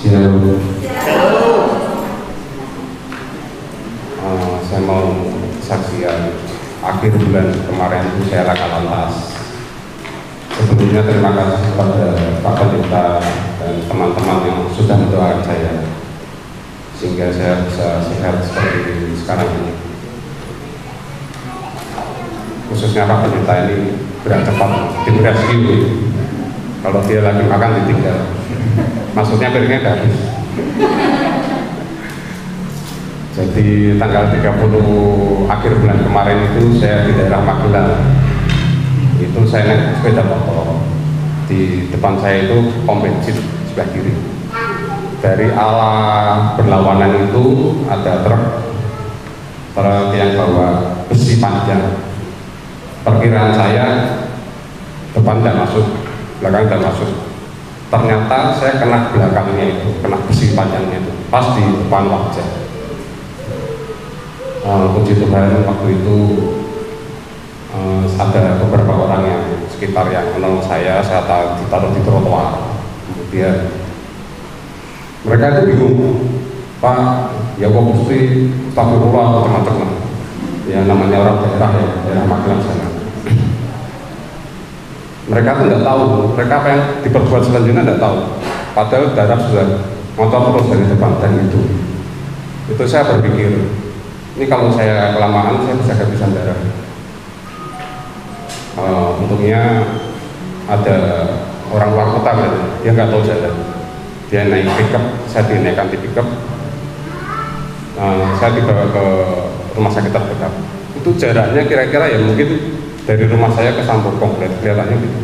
Shalom. Saya mau saksian akhir bulan kemarin itu saya laka lantas. Sebelumnya terima kasih kepada Pak Pendeta dan teman-teman yang sudah mendoakan saya sehingga saya bisa sehat seperti sekarang ini. Khususnya Pak Pendeta ini gerak cepat di rescue. Kalau dia lagi makan ditinggal. Maksudnya piringnya udah habis. Jadi tanggal 30 akhir bulan kemarin itu saya di daerah Magelang. Itu saya naik sepeda motor. Di depan saya itu pom bensin sebelah kiri. Dari arah berlawanan itu ada truk yang bawa besi panjang. Perkiraan saya depan tidak masuk, belakang tidak masuk. Ternyata saya kena belakangnya itu, kena besi panjangnya itu, pas di depan wajah. Puji Tuhan waktu itu ada beberapa orang yang sekitar yang menolong saya ditaruh di trotoar. Kemudian mereka itu bingung, Pak, ya kok mesti astagfirullah atau macam-macam. Ya namanya orang daerah ya, daerah Magelang sana. Mereka tuh nggak tahu, mereka apa yang diperbuat selanjutnya nggak tahu. Padahal darah sudah ngotot terus dari depan dan itu saya berpikir, ini kalau saya kelamaan saya bisa kehabisan darah. Untungnya ada orang luar kota kan, dia nggak tahu jalan, dia naik pickup, saya dinaikkan di pickup, saya dibawa ke rumah sakit terdekat. Itu jaraknya kira-kira ya mungkin dari rumah saya ke Sampur komplek kelihatannya gitu.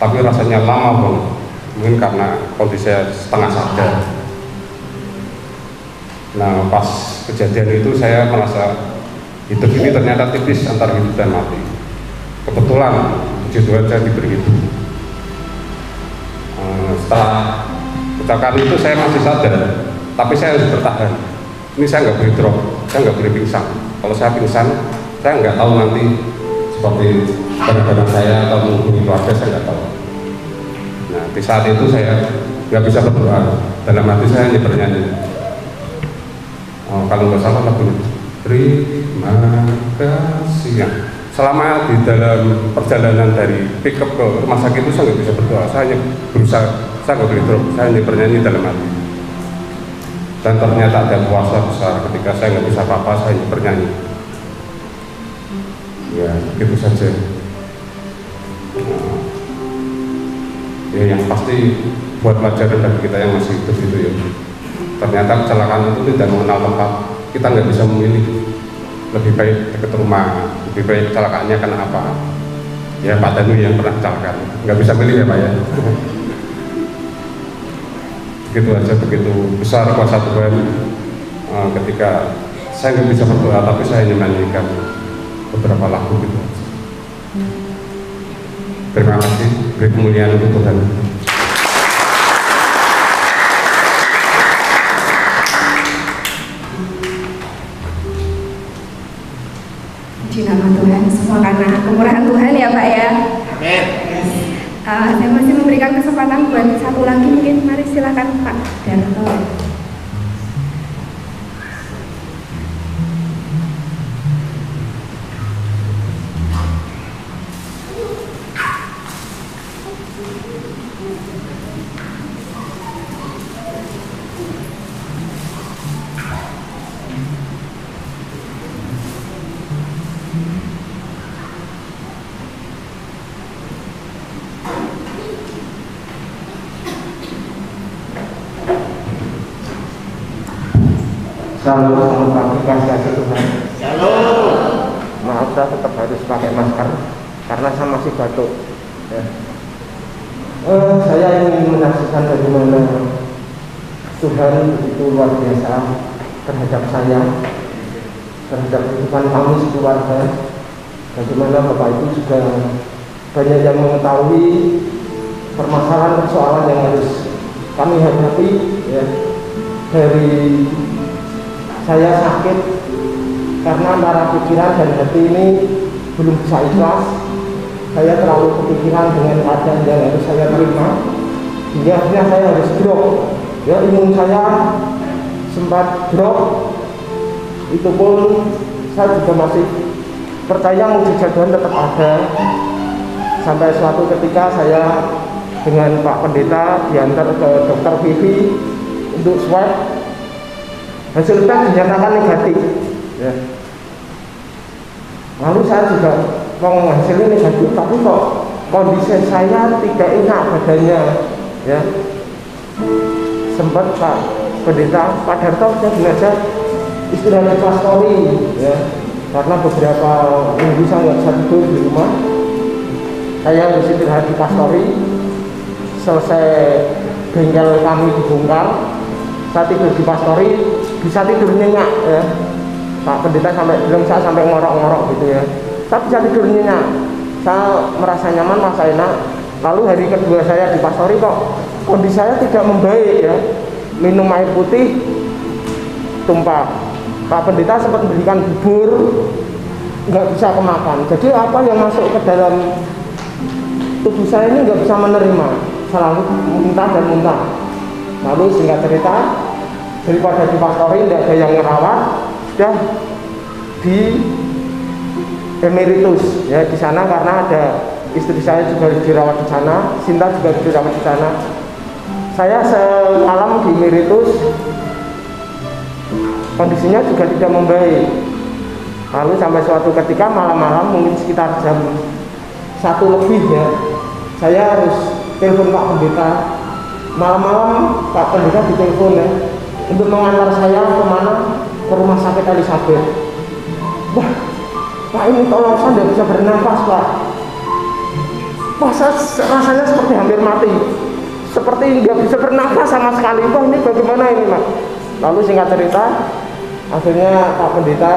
Tapi rasanya lama banget. Mungkin karena kondisi saya setengah sadar. Nah pas kejadian itu saya merasa hidup ini ternyata tipis antara hidup dan mati. Kebetulan puji Tuhan saya diberi hidup. Setelah kecelakaan itu saya masih sadar, tapi saya harus bertahan. Ini saya nggak boleh drop, saya nggak boleh pingsan. Kalau saya pingsan, saya nggak tahu nanti seperti barang-barang saya atau menghubungi keluarga, saya nggak tahu. Nah di saat itu saya nggak bisa berdoa, dalam hati saya hanya bernyanyi. Kalau nggak salah lagunya terima kasih ya. Selama di dalam perjalanan dari pickup ke rumah sakit itu saya nggak bisa berdoa, saya hanya berusaha, saya nggak boleh drop, saya hanya bernyanyi dalam hati. Dan ternyata ada kuasa besar ketika saya nggak bisa apa-apa, saya hanya bernyanyi. Ya gitu saja. Ya yang pasti buat pelajaran bagi kita yang masih hidup itu ya, ternyata kecelakaan itu tidak mengenal tempat. Kita nggak bisa memilih, lebih baik dekat rumah, lebih baik kecelakaannya karena apa. Ya Pak Danu yang pernah kecelakaan, nggak bisa milih ya Pak ya. Begitu aja, begitu besar kuasa Tuhan. Ketika saya nggak bisa berdoa tapi saya hanya menyanyikan beberapa lagu gitu. Terima kasih, beri kemuliaan untuk Tuhan. Di nama Tuhan, semua karena kemurahan Tuhan ya Pak ya. Amin. Saya masih memberikan kesempatan buat satu lagi, mungkin mari silakan Pak Darto. Shalom, selamat pagi, kasih Tuhan. Shalom. Maaf saya tetap harus pakai masker karena saya masih batuk. Ya. Saya ingin menyaksikan bagaimana Tuhan begitu luar biasa terhadap saya, terhadap kehidupan kami sekeluarga. Bagaimana Bapak Ibu juga banyak yang mengetahui permasalahan-persoalan yang harus kami hadapi. Ya. Dari saya sakit karena antara pikiran dan hati ini belum bisa ikhlas. Saya terlalu kepikiran dengan keadaan yang harus saya terima, hingga akhirnya saya harus drop ya imun saya sempat drop. Itu pun saya juga masih percaya mukjizat Tuhan tetap ada. Sampai suatu ketika saya dengan Pak Pendeta diantar ke dokter Vivi untuk swab, hasil tes dinyatakan negatif ya. Lalu saya juga mau hasilnya negatif, tapi kok kondisi saya tidak enak badannya ya. Sempat Pak Pendeta, Pak Darto, saya sengaja istirahat di pastori ya, karena beberapa minggu saya nggak bisa tidur di rumah. Saya harus istirahat di pastori. Selesai bengkel kami dibongkar, saya tidur di pastori, bisa tidur nyenyak ya. Pak Pendeta sampai bilang saya sampai ngorok-ngorok gitu ya. Saya bisa tidur nyenyak, saya merasa nyaman, merasa enak. Lalu hari kedua saya di pastori kok kondisi saya tidak membaik ya. Minum air putih tumpah. Pak Pendeta sempat memberikan bubur, nggak bisa kemakan. Jadi apa yang masuk ke dalam tubuh saya ini nggak bisa menerima, selalu muntah dan muntah. Lalu singkat cerita, daripada di pastori tidak ada yang merawat, sudah di emeritus ya di sana, karena ada istri saya juga dirawat di sana, Sinta juga dirawat di sana. Saya semalam di emeritus, kondisinya juga tidak membaik. Lalu sampai suatu ketika malam-malam mungkin sekitar jam 1 lebih ya, saya harus telepon Pak Pendeta. Malam-malam Pak Pendeta ditelepon ya, untuk mengantar saya kemana, ke rumah sakit Elizabeth. Wah, Pak ini tolong, saya tidak bisa bernafas Pak. Wah, rasanya seperti hampir mati, seperti nggak bisa bernafas sama sekali. Wah, ini bagaimana ini Pak? Lalu singkat cerita, akhirnya Pak Pendeta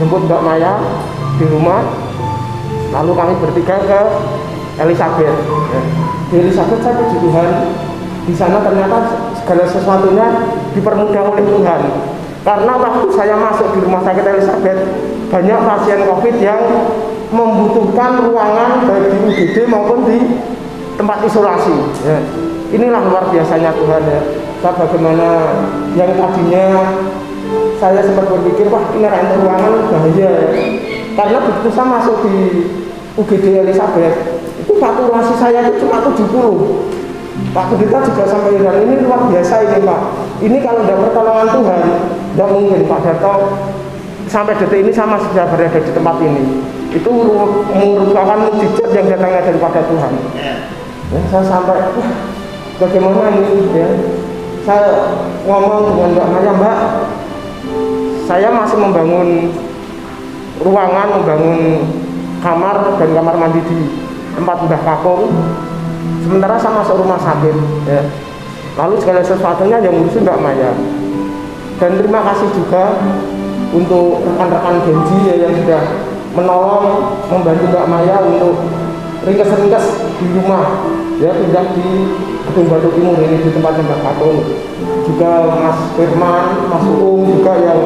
jemput Mbak Maya di rumah. Lalu kami bertiga ke Elizabeth. Di Elizabeth saya puji Tuhan, di sana ternyata segala sesuatunya dipermudah oleh Tuhan. Karena waktu saya masuk di rumah sakit Elizabeth, banyak pasien COVID yang membutuhkan ruangan baik di UGD maupun di tempat isolasi ya. Inilah luar biasanya Tuhan ya. Bagaimana yang tadinya saya sempat berpikir, wah ini ruangan bahaya ya. Karena begitu saya masuk di UGD Elizabeth, itu saturasi saya itu cuma 70. Pak Pendeta juga sampai bilang, ini luar biasa ini Pak. Ini kalau tidak pertolongan Tuhan, tidak mungkin Pak Darto sampai detik ini saya masih bisa berada di tempat ini. Itu merupakan mukjizat yang datangnya daripada Tuhan. Ya, saya sampai, wah, bagaimana ini ya. Saya ngomong dengan Mbak Maya, Mbak, saya masih membangun ruangan, membangun kamar dan kamar mandi di tempat Mbah Kakung, sementara saya masuk rumah sakit ya. Lalu segala sesuatunya yang ngurusin Mbak Maya. Dan terima kasih juga untuk rekan-rekan Genji ya, yang sudah menolong, membantu Mbak Maya untuk ringkes-ringkes di rumah ya, pindah di Gedung Batu Timur ini di tempat Mbah Kakung. Juga Mas Firman, Mas Uung juga yang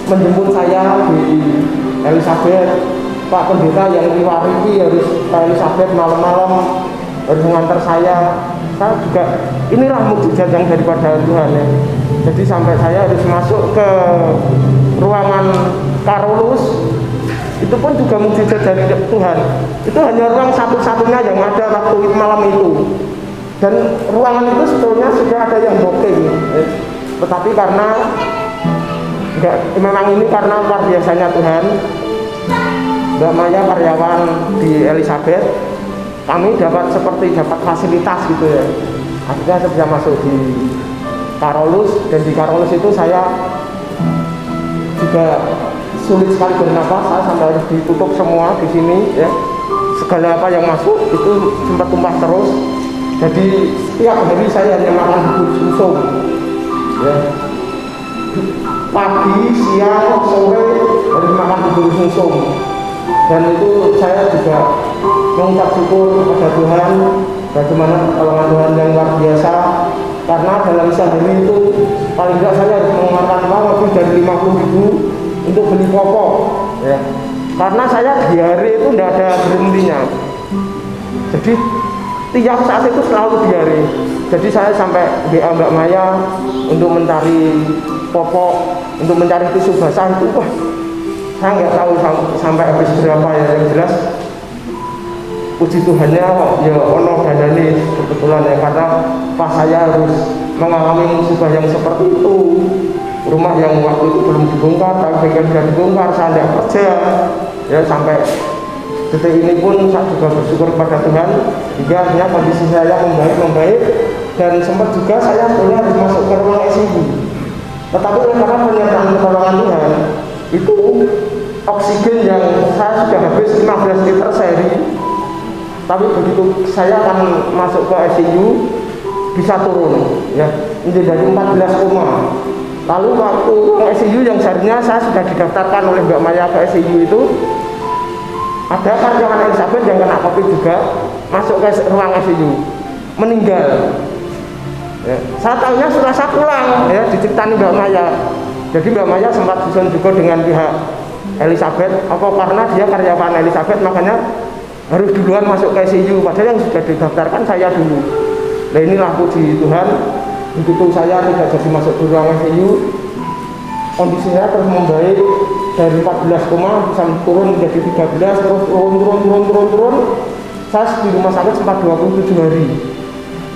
menjemput saya di Elizabeth. Pak Pendeta yang riwari harus ke Elizabeth malam-malam, harus mengantar saya juga, inilah mukjizat yang daripada Tuhan ya. Jadi sampai saya harus masuk ke ruangan Karolus, itu pun juga mukjizat dari Tuhan. Itu hanya ruang satu-satunya yang ada waktu malam itu, dan ruangan itu sebetulnya sudah ada yang booking ya. Tetapi karena memang ini karena luar biasanya Tuhan, Mbak Maya karyawan di Elizabeth, kami dapat fasilitas gitu ya. Akhirnya saya bisa masuk di Karolus, dan di Karolus itu saya juga sulit sekali bernafas. Saya sampai harus ditutup semua di sini ya. Segala apa yang masuk itu sempat tumpah terus. Jadi setiap hari saya hanya makan bubur sumsum ya. Pagi, siang, sore harus makan bubur sumsum. Dan itu saya juga mengucap syukur kepada Tuhan, bagaimana pertolongan Tuhan yang luar biasa. Karena dalam sehari itu paling tidak saya harus mengeluarkan uang lebih dari 50.000 untuk beli popok ya. Karena saya di hari itu tidak ada berhentinya. Jadi tiap saat itu selalu diare. Jadi saya sampai WA Mbak Maya untuk mencari popok, untuk mencari tisu basah itu, wah saya nggak tahu sampai habis berapa ya. Yang jelas puji Tuhannya ya ono dandani kebetulan ya, karena pas saya harus mengalami musibah yang seperti itu, rumah yang waktu itu belum dibongkar tapi bengkel sudah dibongkar, saya tidak kerja ya, sampai detik ini pun saya juga bersyukur kepada Tuhan hingga akhirnya kondisi saya membaik dan sempat juga saya sebenarnya harus masuk ke ruang ICU, tetapi karena penyertaan pertolongan Tuhan itu oksigen yang saya sudah habis 15 liter sehari, tapi begitu saya akan masuk ke ICU bisa turun ya menjadi 14 koma. Lalu waktu ICU yang seharusnya saya sudah didaftarkan oleh Mbak Maya ke ICU itu, ada karyawan Elizabeth yang kena COVID juga masuk ke ruang ICU meninggal ya. Saya tahunya setelah saya pulang ya, diceritani Mbak Maya. Jadi Mbak Maya sempat disusun juga dengan pihak Elizabeth, apa karena dia karyawan Elizabeth makanya harus duluan masuk ke ICU, padahal yang sudah didaftarkan saya dulu. Nah inilah puji Tuhan, begitu saya tidak jadi masuk di ruang ICU, kondisinya terus membaik dari 14 koma bisa turun menjadi 13, terus turun. Saya di rumah sakit sempat 27 hari.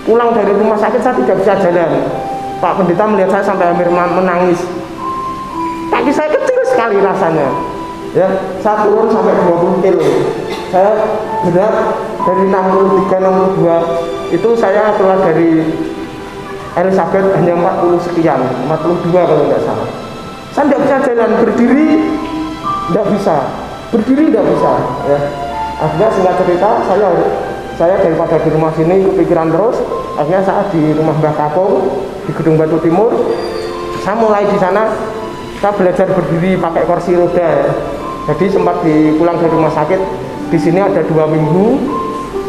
Pulang dari rumah sakit saya tidak bisa jalan. Pak Pendeta melihat saya sampai hampir menangis. Kaki saya kecil sekali rasanya. Ya, saya turun sampai 20 kilo. Saya berat dari 63, 62 itu saya keluar dari Elizabeth hanya 40 sekian, 42 kalau nggak salah. Saya tidak bisa jalan, berdiri tidak bisa, ya. Akhirnya singkat cerita saya daripada di rumah sini kepikiran terus, akhirnya saya di rumah Mbah Kakung di Gedung Batu Timur. Saya mulai di sana, saya belajar berdiri pakai kursi roda ya. Jadi sempat pulang dari rumah sakit, di sini ada 2 minggu,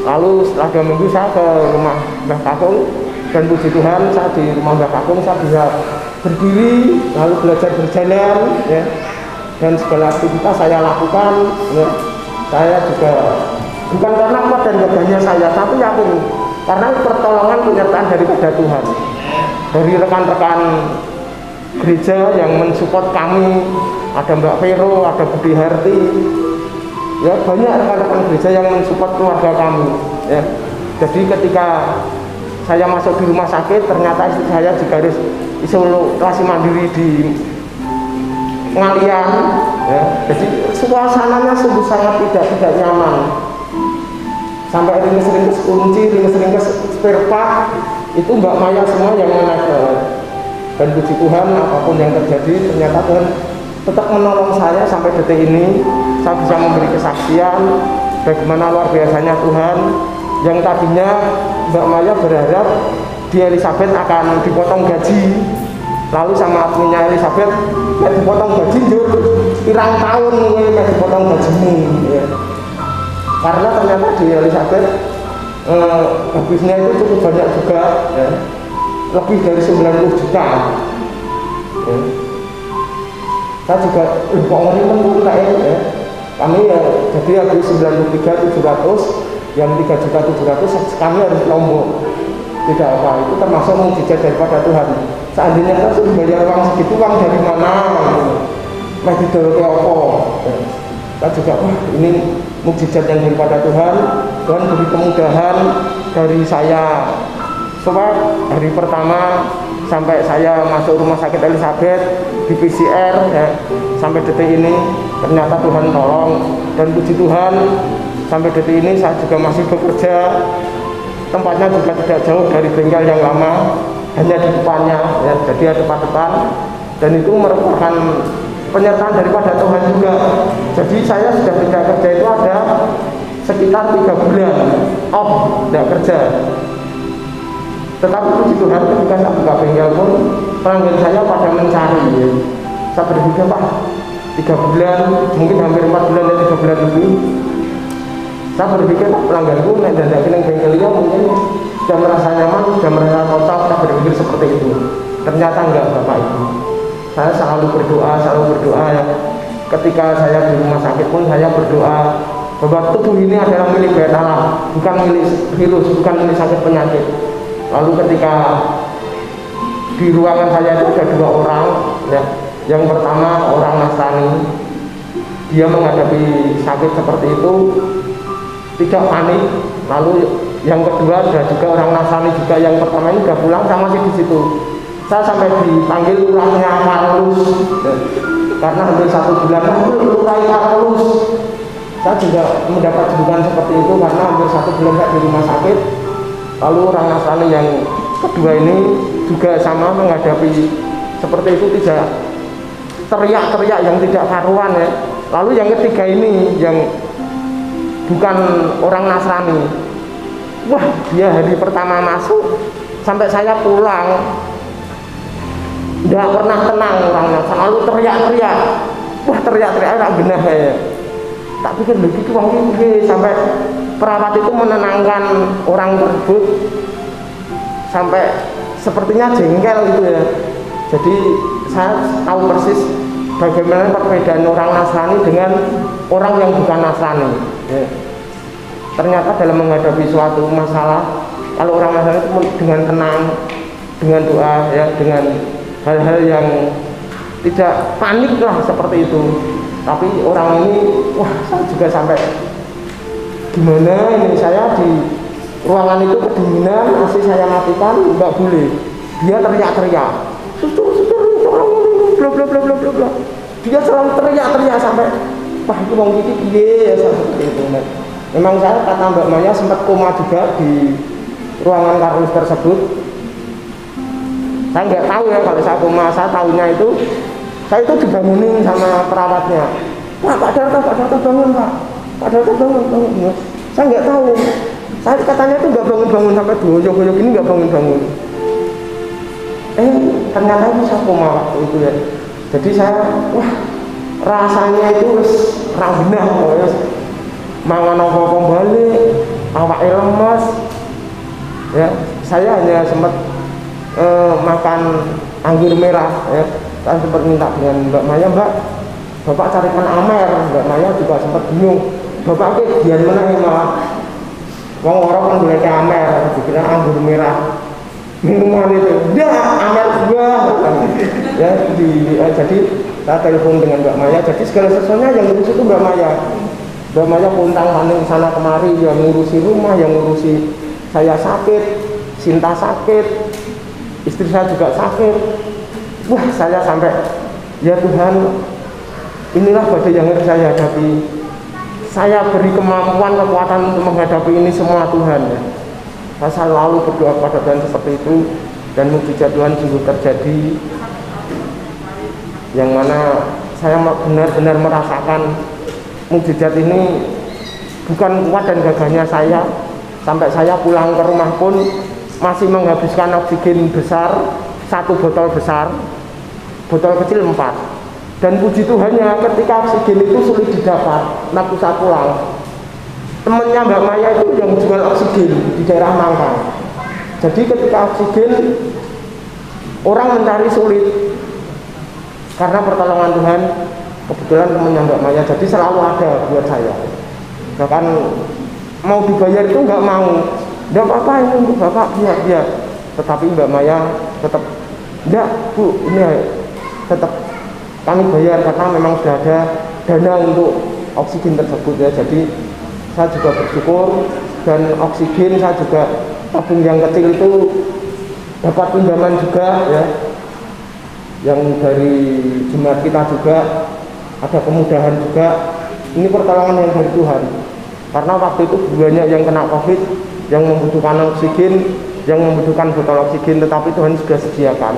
lalu setelah 2 minggu saya ke rumah Mbah Kakung, dan puji Tuhan saya di rumah Mbah Kakung saya bisa berdiri, lalu belajar berjalan ya, dan segala aktivitas saya lakukan ya. Saya juga bukan karena kuat dan gagahnya saya, tapi yakin karena pertolongan penyertaan daripada Tuhan, dari rekan-rekan gereja yang mensupport kami. Ada Mbak Vero, ada Budi Harti ya, banyak rekan-rekan gereja yang mensupport keluarga kami ya. Jadi ketika saya masuk di rumah sakit, ternyata istri saya juga harus isolasi mandiri di Ngalian ya. Jadi suasananya sungguh sangat tidak nyaman, sampai ring-ring kunci, ring-ring spare part itu Mbak Maya semua yang menarik. Dan puji Tuhan apapun yang terjadi, ternyata Tuhan tetap menolong saya sampai detik ini. Saya bisa memberi kesaksian bagaimana luar biasanya Tuhan. Yang tadinya Mbak Maya berharap di Elizabeth akan dipotong gaji, lalu sama adminnya Elizabeth, nek dipotong gaji jur pirang tahun nek dipotong gajimu ya. Karena ternyata di Elizabeth habisnya itu cukup banyak juga ya. Lebih dari 90 juta ya. Saya juga kok ngeri pun kayak ya. Kami ya jadi habis 93.700, yang 3.700.000 kami harus lombok. Tidak apa, itu termasuk mukjizat daripada Tuhan. Seandainya kita sudah bayar uang segitu, uang dari mana? Masih dulu ke apa? Kita juga, wah ini mukjizat yang daripada Tuhan. Tuhan beri kemudahan dari saya. Supaya hari pertama sampai saya masuk rumah sakit Elizabeth di PCR ya, sampai detik ini ternyata Tuhan tolong, dan puji Tuhan sampai detik ini saya juga masih bekerja. Tempatnya juga tidak jauh dari bengkel yang lama, hanya di depannya ya, jadi ada depan-depan, dan itu merupakan penyertaan daripada Tuhan juga. Jadi saya sudah tidak kerja itu ada sekitar 3 bulan off, tidak kerja. Tetapi puji Tuhan ketika saya buka bengkel pun pelanggan saya pada mencari ya. Saya berpikir, Pak, 3 bulan, mungkin hampir 4 bulan dan 3 bulan lebih. Saya berpikir pelangganku nek dandak ning bengkel dia mungkin sudah merasa nyaman, sudah merasa cocok. Saya berpikir seperti itu. Ternyata enggak, Bapak Ibu. Saya selalu berdoa ya. Ketika saya di rumah sakit pun saya berdoa bahwa tubuh ini adalah milik bayat Allah, bukan milik virus, bukan milik sakit penyakit. Lalu ketika di ruangan saya itu ada 2 orang, ya. Yang pertama orang Nasrani, dia menghadapi sakit seperti itu tidak panik. Lalu yang kedua ada juga orang Nasrani juga, yang pertama ini sudah pulang, saya masih di situ. Saya sampai dipanggil lurahnya Carlos, ya. Karena hampir 1 bulan lurah Carlos. Saya juga mendapat julukan seperti itu karena hampir 1 bulan saya di rumah sakit. Lalu orang Nasrani yang kedua ini juga sama menghadapi seperti itu, tidak teriak-teriak yang tidak karuan, ya. Lalu yang ketiga ini yang bukan orang Nasrani, wah dia hari pertama masuk sampai saya pulang tidak pernah tenang orang Nasrani, lalu teriak-teriak, wah teriak-teriak tak genah ya. Tak pikir begitu wong iki, sampai perawat itu menenangkan orang tersebut sampai sepertinya jengkel gitu ya. Jadi saya tahu persis bagaimana perbedaan orang Nasrani dengan orang yang bukan Nasrani, ya. Ternyata dalam menghadapi suatu masalah, kalau orang Nasrani itu dengan tenang, dengan doa, ya, dengan hal-hal yang tidak panik lah seperti itu. Tapi orang ini, wah saya juga sampai gimana ini, saya di ruangan itu kedinginan, AC saya matikan, nggak boleh. Dia teriak-teriak, suster, tolong, bla bla bla bla bla bla. Dia selalu teriak-teriak sampai, wah itu mau gigi piye ya, seperti itu. Memang saya kata Mbak Maya sempat koma juga di ruangan Carlos tersebut. Saya nggak tahu ya kalau saya koma, saya tahunya itu saya itu dibangunin sama perawatnya. Pak Darto bangun Pak. Pak Darto bangun. Saya nggak tahu. Saya katanya itu nggak bangun sampai goyok-goyok ini nggak bangun. Ternyata itu saya koma waktu itu ya. Jadi saya, wah rasanya itu rambinah, mangan apa balik, awake lemes. Ya, saya hanya sempat makan anggur merah, ya. Saya sempat minta dengan Mbak Maya, Mbak, Bapak carikan Amer. Mbak Maya juga sempat bingung, Bapak ke dian mana malah wong orang kan boleh Amer, dikira anggur merah minuman itu, dah Amer gua. Ya, jadi saya telepon dengan Mbak Maya. Jadi segala sesuatunya yang ngurus itu Mbak Maya. Mbak Maya pontang-panting sana kemari, yang ngurusi rumah, yang ngurusi saya sakit, Sinta sakit, istri saya juga sakit. Wah saya sampai, ya Tuhan, inilah badai yang harus saya hadapi. Saya beri kemampuan, kekuatan untuk menghadapi ini semua Tuhan, ya. Saya selalu berdoa kepada Tuhan seperti itu, dan mukjizat Tuhan sungguh terjadi, yang mana saya benar-benar merasakan mukjizat ini bukan kuat dan gagahnya saya. Sampai saya pulang ke rumah pun masih menghabiskan oksigen besar, 1 botol besar, botol kecil 4. Dan puji Tuhannya ketika oksigen itu sulit didapat, waktu saya pulang, temennya Mbak Maya itu yang jual oksigen di daerah Mangkang. Jadi ketika oksigen orang mencari sulit, karena pertolongan Tuhan kebetulan temennya Mbak Maya, jadi selalu ada buat saya. Bahkan mau dibayar itu nggak mau, nggak apa-apa ini untuk Bapak, biar. Tetapi Mbak Maya tetap, enggak Bu, ini tetap kami bayar karena memang sudah ada dana untuk oksigen tersebut, ya. Jadi saya juga bersyukur, dan oksigen saya juga tabung yang kecil itu dapat pinjaman juga, ya, yang dari jemaat kita juga ada kemudahan juga. Ini pertolongan yang dari Tuhan, karena waktu itu banyak yang kena COVID, yang membutuhkan oksigen, yang membutuhkan botol oksigen, tetapi Tuhan sudah sediakan.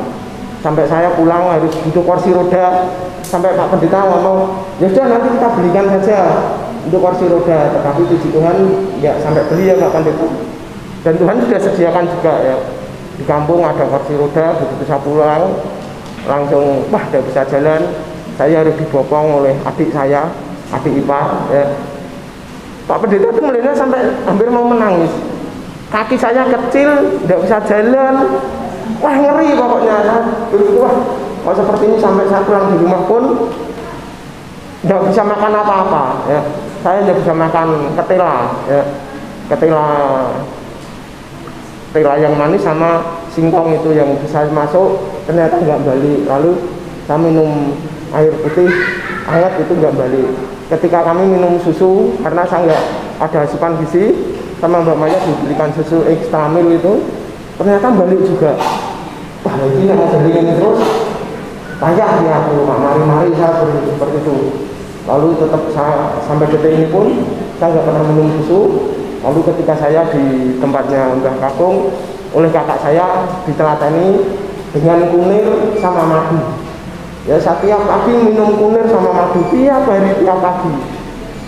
Sampai saya pulang harus butuh kursi roda, sampai Pak Pendeta ngomong, ya sudah nanti kita belikan saja untuk kursi roda, tetapi puji Tuhan ya sampai beli ya Pak Pendeta. Dan Tuhan sudah sediakan juga, ya. Di kampung ada kursi roda, begitu saya pulang langsung wah tidak bisa jalan, saya harus dibopong oleh adik saya, adik ipar, ya. Pak Pendeta itu melihatnya sampai hampir mau menangis. Kaki saya kecil, tidak bisa jalan, wah ngeri pokoknya. Wah, kalau seperti ini sampai saya pulang di rumah pun tidak bisa makan apa-apa, ya. saya hanya bisa makan ketela, ya. Ketela yang manis sama singkong itu yang bisa masuk, ternyata nggak balik. Lalu saya minum air putih hangat itu nggak balik. Ketika kami minum susu, karena saya nggak ada asupan gizi, sama Mbak Maya diberikan susu ekstra mil itu, ternyata balik juga. Wah, ini nggak jadi ini terus. Payah ya aku, mari-mari saya seperti itu. Lalu tetap saya sampai detik ini pun saya nggak pernah minum susu. Lalu ketika saya di tempatnya Mbah Kakung, oleh kakak saya ditelateni dengan kunir sama madu. Ya, setiap pagi minum kunir sama madu tiap hari, tiap pagi.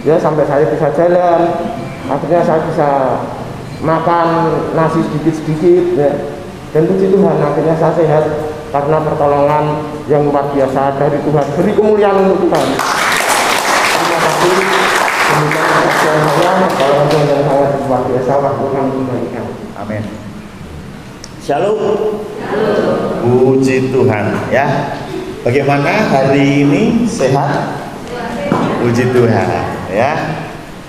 Ya, sampai saya bisa jalan. Akhirnya saya bisa makan nasi sedikit-sedikit, ya. Dan puji Tuhan, akhirnya saya sehat karena pertolongan yang luar biasa dari Tuhan. Beri kemuliaan untuk Tuhan. Terima kasih. Demikian kesaksian saya, pertolongan Tuhan yang sangat luar biasa waktu kami kembalikan. Amin. Shalom. Puji Tuhan, ya. Bagaimana hari ini, sehat? Puji Tuhan, ya.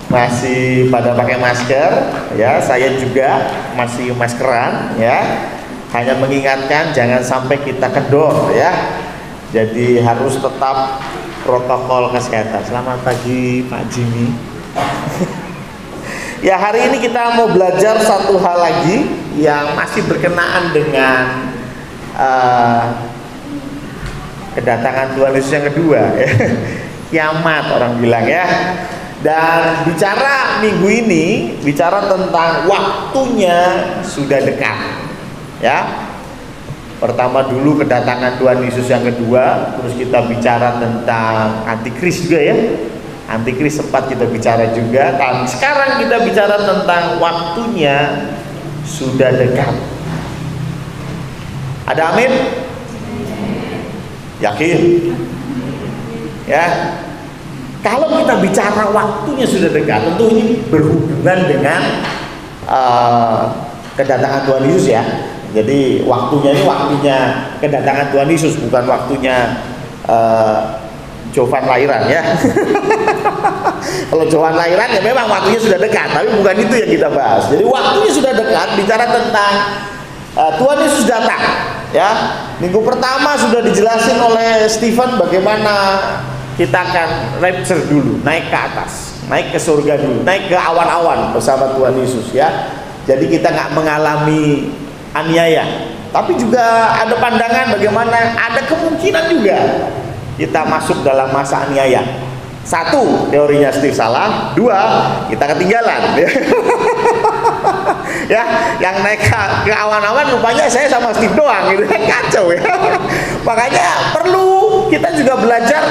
Masih pada pakai masker, ya. Saya juga masih maskeran, ya. Hanya mengingatkan jangan sampai kita kendor, ya. Jadi harus tetap protokol kesehatan. Selamat pagi Pak Jimmy. Ya, hari ini kita mau belajar satu hal lagi yang masih berkenaan dengan kedatangan Tuhan Yesus yang kedua, ya. Kiamat orang bilang, ya. Dan bicara minggu ini bicara tentang waktunya sudah dekat, ya. Pertama dulu kedatangan Tuhan Yesus yang kedua, terus kita bicara tentang antikris juga, ya. Antikris sempat kita bicara juga, dan sekarang kita bicara tentang waktunya sudah dekat. Ada amin? Yakin? Ya. Kalau kita bicara waktunya sudah dekat, tentu ini berhubungan dengan kedatangan Tuhan Yesus, ya. Jadi waktunya ini waktunya kedatangan Tuhan Yesus, bukan waktunya Jovan lahiran, ya. Kalau Jovan lahiran ya memang waktunya sudah dekat, tapi bukan itu yang kita bahas. Jadi waktunya sudah dekat, bicara tentang Tuhan Yesus datang, ya. Minggu pertama sudah dijelasin oleh Stephen bagaimana kita akan rapture dulu, naik ke atas, naik ke surga dulu, naik ke awan-awan bersama Tuhan Yesus, ya. Jadi kita nggak mengalami aniaya, tapi juga ada pandangan bagaimana ada kemungkinan juga kita masuk dalam masa aniaya. Satu, teorinya Steve salah. Dua, kita ketinggalan. Ya, yang naik ke awan-awan rupanya saya sama Steve doang, gitu kan, kacau, ya. Makanya perlu kita juga belajar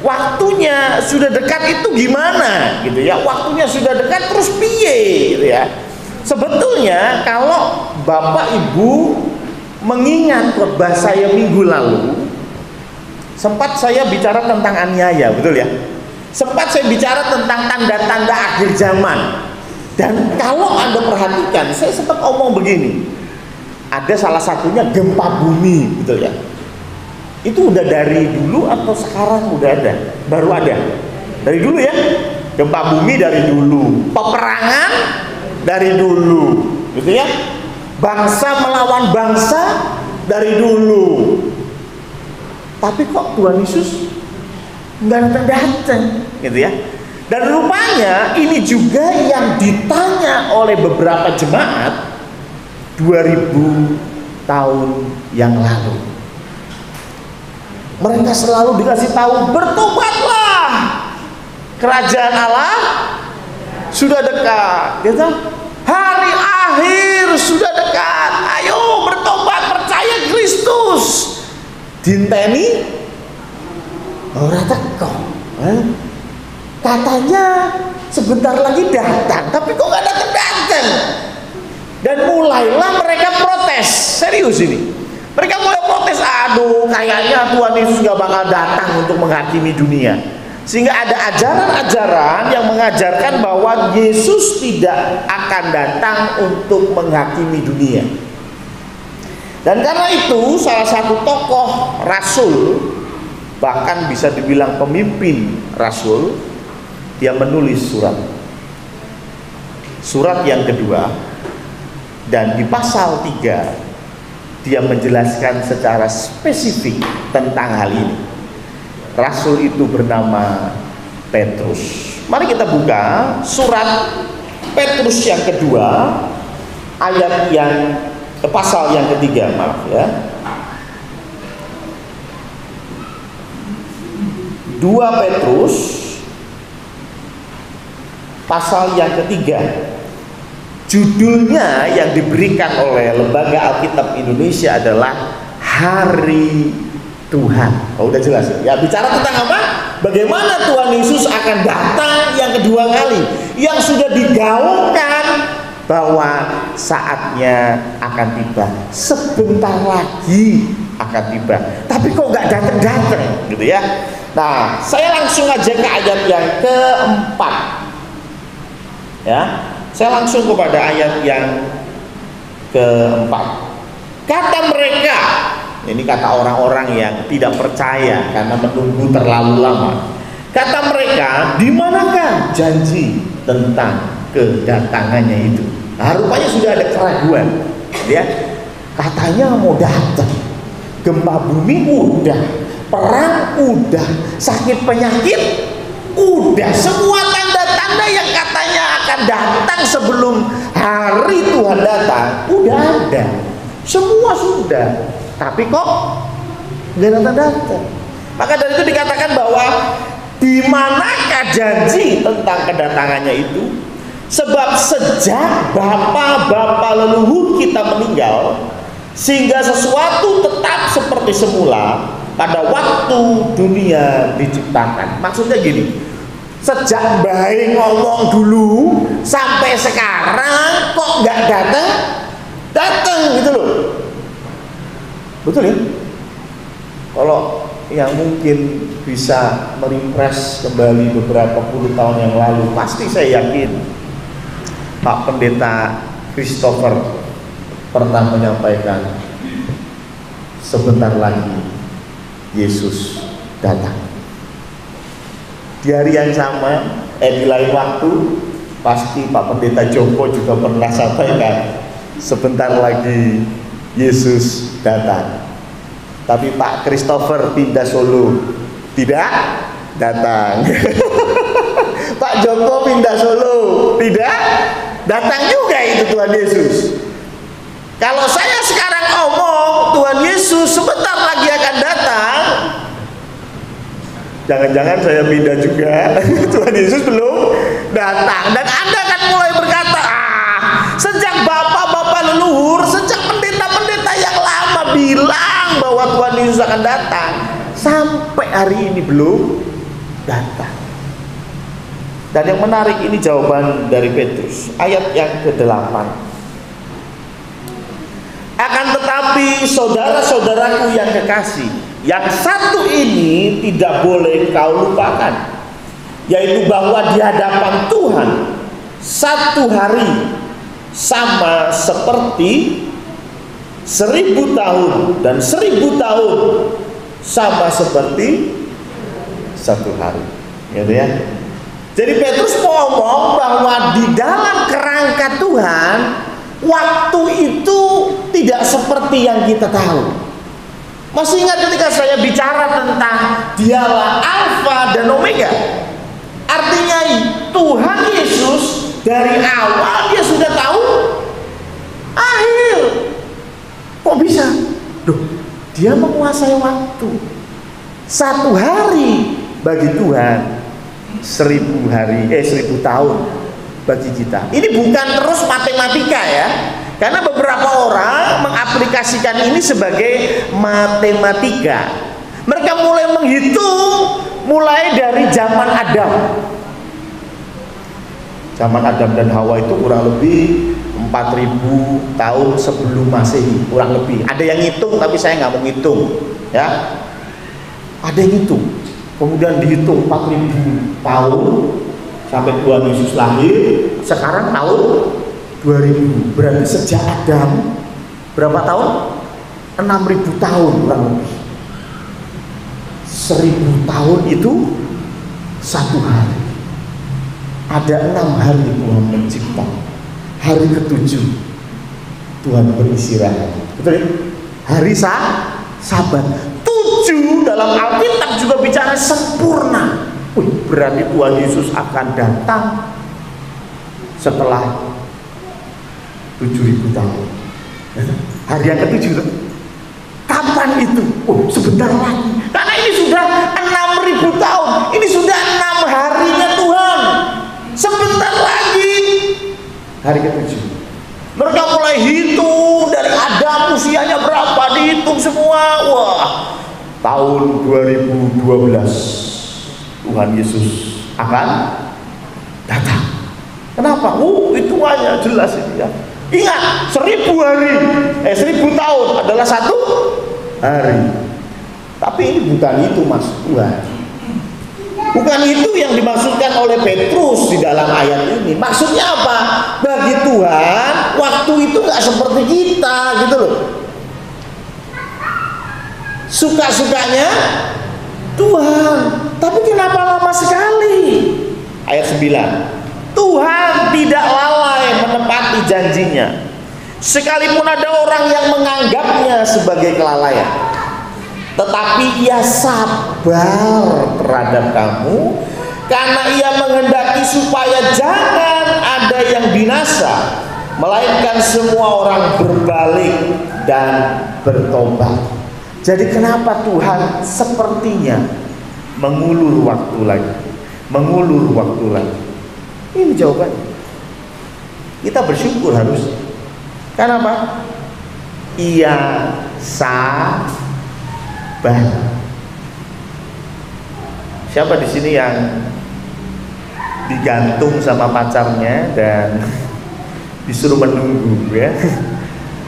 waktunya sudah dekat itu gimana, gitu ya. Waktunya sudah dekat terus piye, gitu ya. Sebetulnya kalau Bapak Ibu mengingat khotbah saya minggu lalu, sempat saya bicara tentang aniaya, betul ya? Sempat saya bicara tentang tanda-tanda akhir zaman. Dan kalau Anda perhatikan, saya sempat ngomong begini, ada salah satunya gempa bumi, betul ya? Itu udah dari dulu atau sekarang udah ada? Baru ada? Dari dulu, ya? Gempa bumi dari dulu, peperangan dari dulu, gitu ya. Bangsa melawan bangsa dari dulu. Tapi kok Tuhan Yesus nggak datang-datang, gitu ya. Dan rupanya ini juga yang ditanya oleh beberapa jemaat 2000 tahun yang lalu. Mereka selalu dikasih tahu, bertobatlah, kerajaan Allah sudah dekat, gitu. Hari akhir sudah dekat. Ayo bertobat, percaya Kristus. Dinteni ora teko. Katanya sebentar lagi datang, tapi kok nggak datang-datang. Dan mulailah mereka protes. Serius ini. Mereka mulai protes, aduh kayaknya Tuhan Yesus nggak bakal datang untuk menghakimi dunia. Sehingga ada ajaran-ajaran yang mengajarkan bahwa Yesus tidak akan datang untuk menghakimi dunia. Dan karena itu salah satu tokoh rasul, bahkan bisa dibilang pemimpin rasul, dia menulis surat yang kedua, dan di pasal 3 dia menjelaskan secara spesifik tentang hal ini. Rasul itu bernama Petrus. Mari kita buka surat Petrus yang kedua, pasal yang ketiga, maaf ya. 2 Petrus pasal yang ketiga. Judulnya yang diberikan oleh Lembaga Alkitab Indonesia adalah Hari Tuhan. Oh, udah jelas ya. Bicara tentang apa? Bagaimana Tuhan Yesus akan datang yang kedua kali, yang sudah digaungkan bahwa saatnya akan tiba, sebentar lagi akan tiba. Tapi kok nggak datang-datang gitu ya. Nah, saya langsung aja ke ayat yang keempat ya. Saya langsung kepada ayat yang keempat. Kata mereka, ini kata orang-orang yang tidak percaya karena menunggu terlalu lama. Kata mereka, di manakah janji tentang kedatangannya itu? Nah, rupanya sudah ada keraguan, ya. Katanya mau datang, gempa bumi udah, perang udah, sakit penyakit udah, semua tanda-tanda yang katanya akan datang sebelum hari Tuhan datang udah ada, semua sudah. Tapi kok nggak datang-datang? Maka dari itu dikatakan bahwa di manakah janji tentang kedatangannya itu? Sebab sejak bapak-bapak leluhur kita meninggal, sehingga sesuatu tetap seperti semula pada waktu dunia diciptakan. Maksudnya gini, sejak bayi ngomong dulu sampai sekarang kok nggak datang gitu loh. Betul ya? Kalau yang mungkin bisa merimpress kembali beberapa puluh tahun yang lalu, pasti saya yakin Pak Pendeta Christopher pernah menyampaikan, sebentar lagi Yesus datang. Di hari yang sama, di lain waktu, pasti Pak Pendeta Joko juga pernah sampaikan, sebentar lagi Yesus datang. Tapi Pak Christopher pindah Solo, tidak datang. Pak Joko pindah Solo, tidak datang juga itu Tuhan Yesus. Kalau saya sekarang ngomong Tuhan Yesus sebentar lagi akan datang, jangan-jangan saya pindah juga. Tuhan Yesus belum datang. Dan Anda akan mulai berkata, sejak bapak-bapak leluhur, sejak pendeta-pendeta yang lama bilang bahwa Tuhan Yesus akan datang, sampai hari ini belum datang. Dan yang menarik ini jawaban dari Petrus, ayat yang ke-8. Akan tetapi saudara-saudaraku yang kekasih, yang satu ini tidak boleh kau lupakan, yaitu bahwa di hadapan Tuhan satu hari sama seperti 1000 tahun, dan 1000 tahun sama seperti satu hari, gitu ya. Jadi Petrus mau ngomong bahwa di dalam kerangka Tuhan, waktu itu tidak seperti yang kita tahu. Masih ingat ketika saya bicara tentang dialah Alfa dan Omega? Artinya Tuhan Yesus dari awal dia sudah tahu akhir. Kok bisa? Duh, dia menguasai waktu. Satu hari bagi Tuhan 1000 tahun bagi kita. Ini bukan terus matematika ya, karena beberapa orang mengaplikasikan ini sebagai matematika. Mereka mulai menghitung mulai dari zaman Adam. Zaman Adam dan Hawa itu kurang lebih 4000 tahun sebelum Masehi, kurang lebih. Ada yang ngitung tapi saya nggak mau ngitung ya. Ada yang ngitung. Kemudian dihitung 4000 tahun sampai Tuhan Yesus lahir. Sekarang tahun 2000. Berarti sejak Adam berapa tahun? 6000 tahun kurang lebih. 1000 tahun itu satu hari. Ada 6 hari Tuhan mencipta. Hari ke-7 Tuhan beristirahat. Betul ya? Hari Sabat. 7 dalam Alkitab juga bicara sempurna. Berarti Tuhan Yesus akan datang setelah 7.000 tahun. Hari yang ke-7. Kapan itu? Sebentar lagi. Karena ini sudah 6.000 tahun. Ini sudah 6 harinya Tuhan. Sebentar lagi hari ke-7. Mereka mulai hitung dari Adam usianya berapa, dihitung semua. Wah, tahun 2012 Tuhan Yesus akan datang. Kenapa? Hitungannya jelas ini ya. Ingat, 1000 hari, 1000 tahun adalah 1 hari. Tapi ini bukan itu maksud Tuhan. Bukan itu yang dimaksudkan oleh Petrus di dalam ayat ini. Maksudnya apa? Bagi Tuhan, waktu itu nggak seperti kita, gitu loh. Suka-sukanya Tuhan. Tapi kenapa lama sekali? Ayat 9. Tuhan tidak lalai menepati janjinya, sekalipun ada orang yang menganggapnya sebagai kelalaian. Tetapi Ia sabar terhadap kamu, karena Ia menghendaki supaya jangan ada yang binasa, melainkan semua orang berbalik dan bertobat. Jadi kenapa Tuhan sepertinya mengulur waktu lagi, mengulur waktu lagi? Ini jawabannya. Kita bersyukur harus. Kenapa? Ia sabar. Siapa di sini yang digantung sama pacarnya dan disuruh menunggu ya?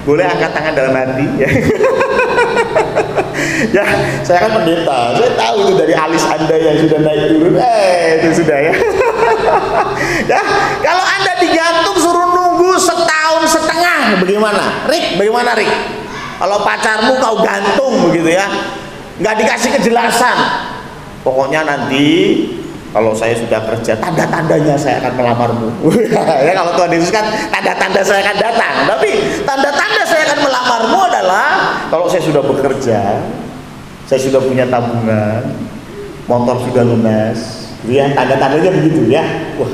Boleh angkat tangan dalam hati ya. Ya, saya kan pendeta, saya tahu itu dari alis Anda yang sudah naik turun. Itu sudah ya. Ya, kalau Anda digantung suruh nunggu setahun setengah, bagaimana? Rick, bagaimana Rick? Kalau pacarmu kau gantung begitu ya, nggak dikasih kejelasan. Pokoknya nanti kalau saya sudah kerja, tanda-tandanya saya akan melamarmu. Ya, kalau Tuhan Yesus kan tanda-tanda saya akan datang. Tapi tanda-tanda saya akan melamarmu adalah kalau saya sudah bekerja, saya sudah punya tabungan, motor sudah lunas. Ya, tanda-tandanya begitu ya. Wah.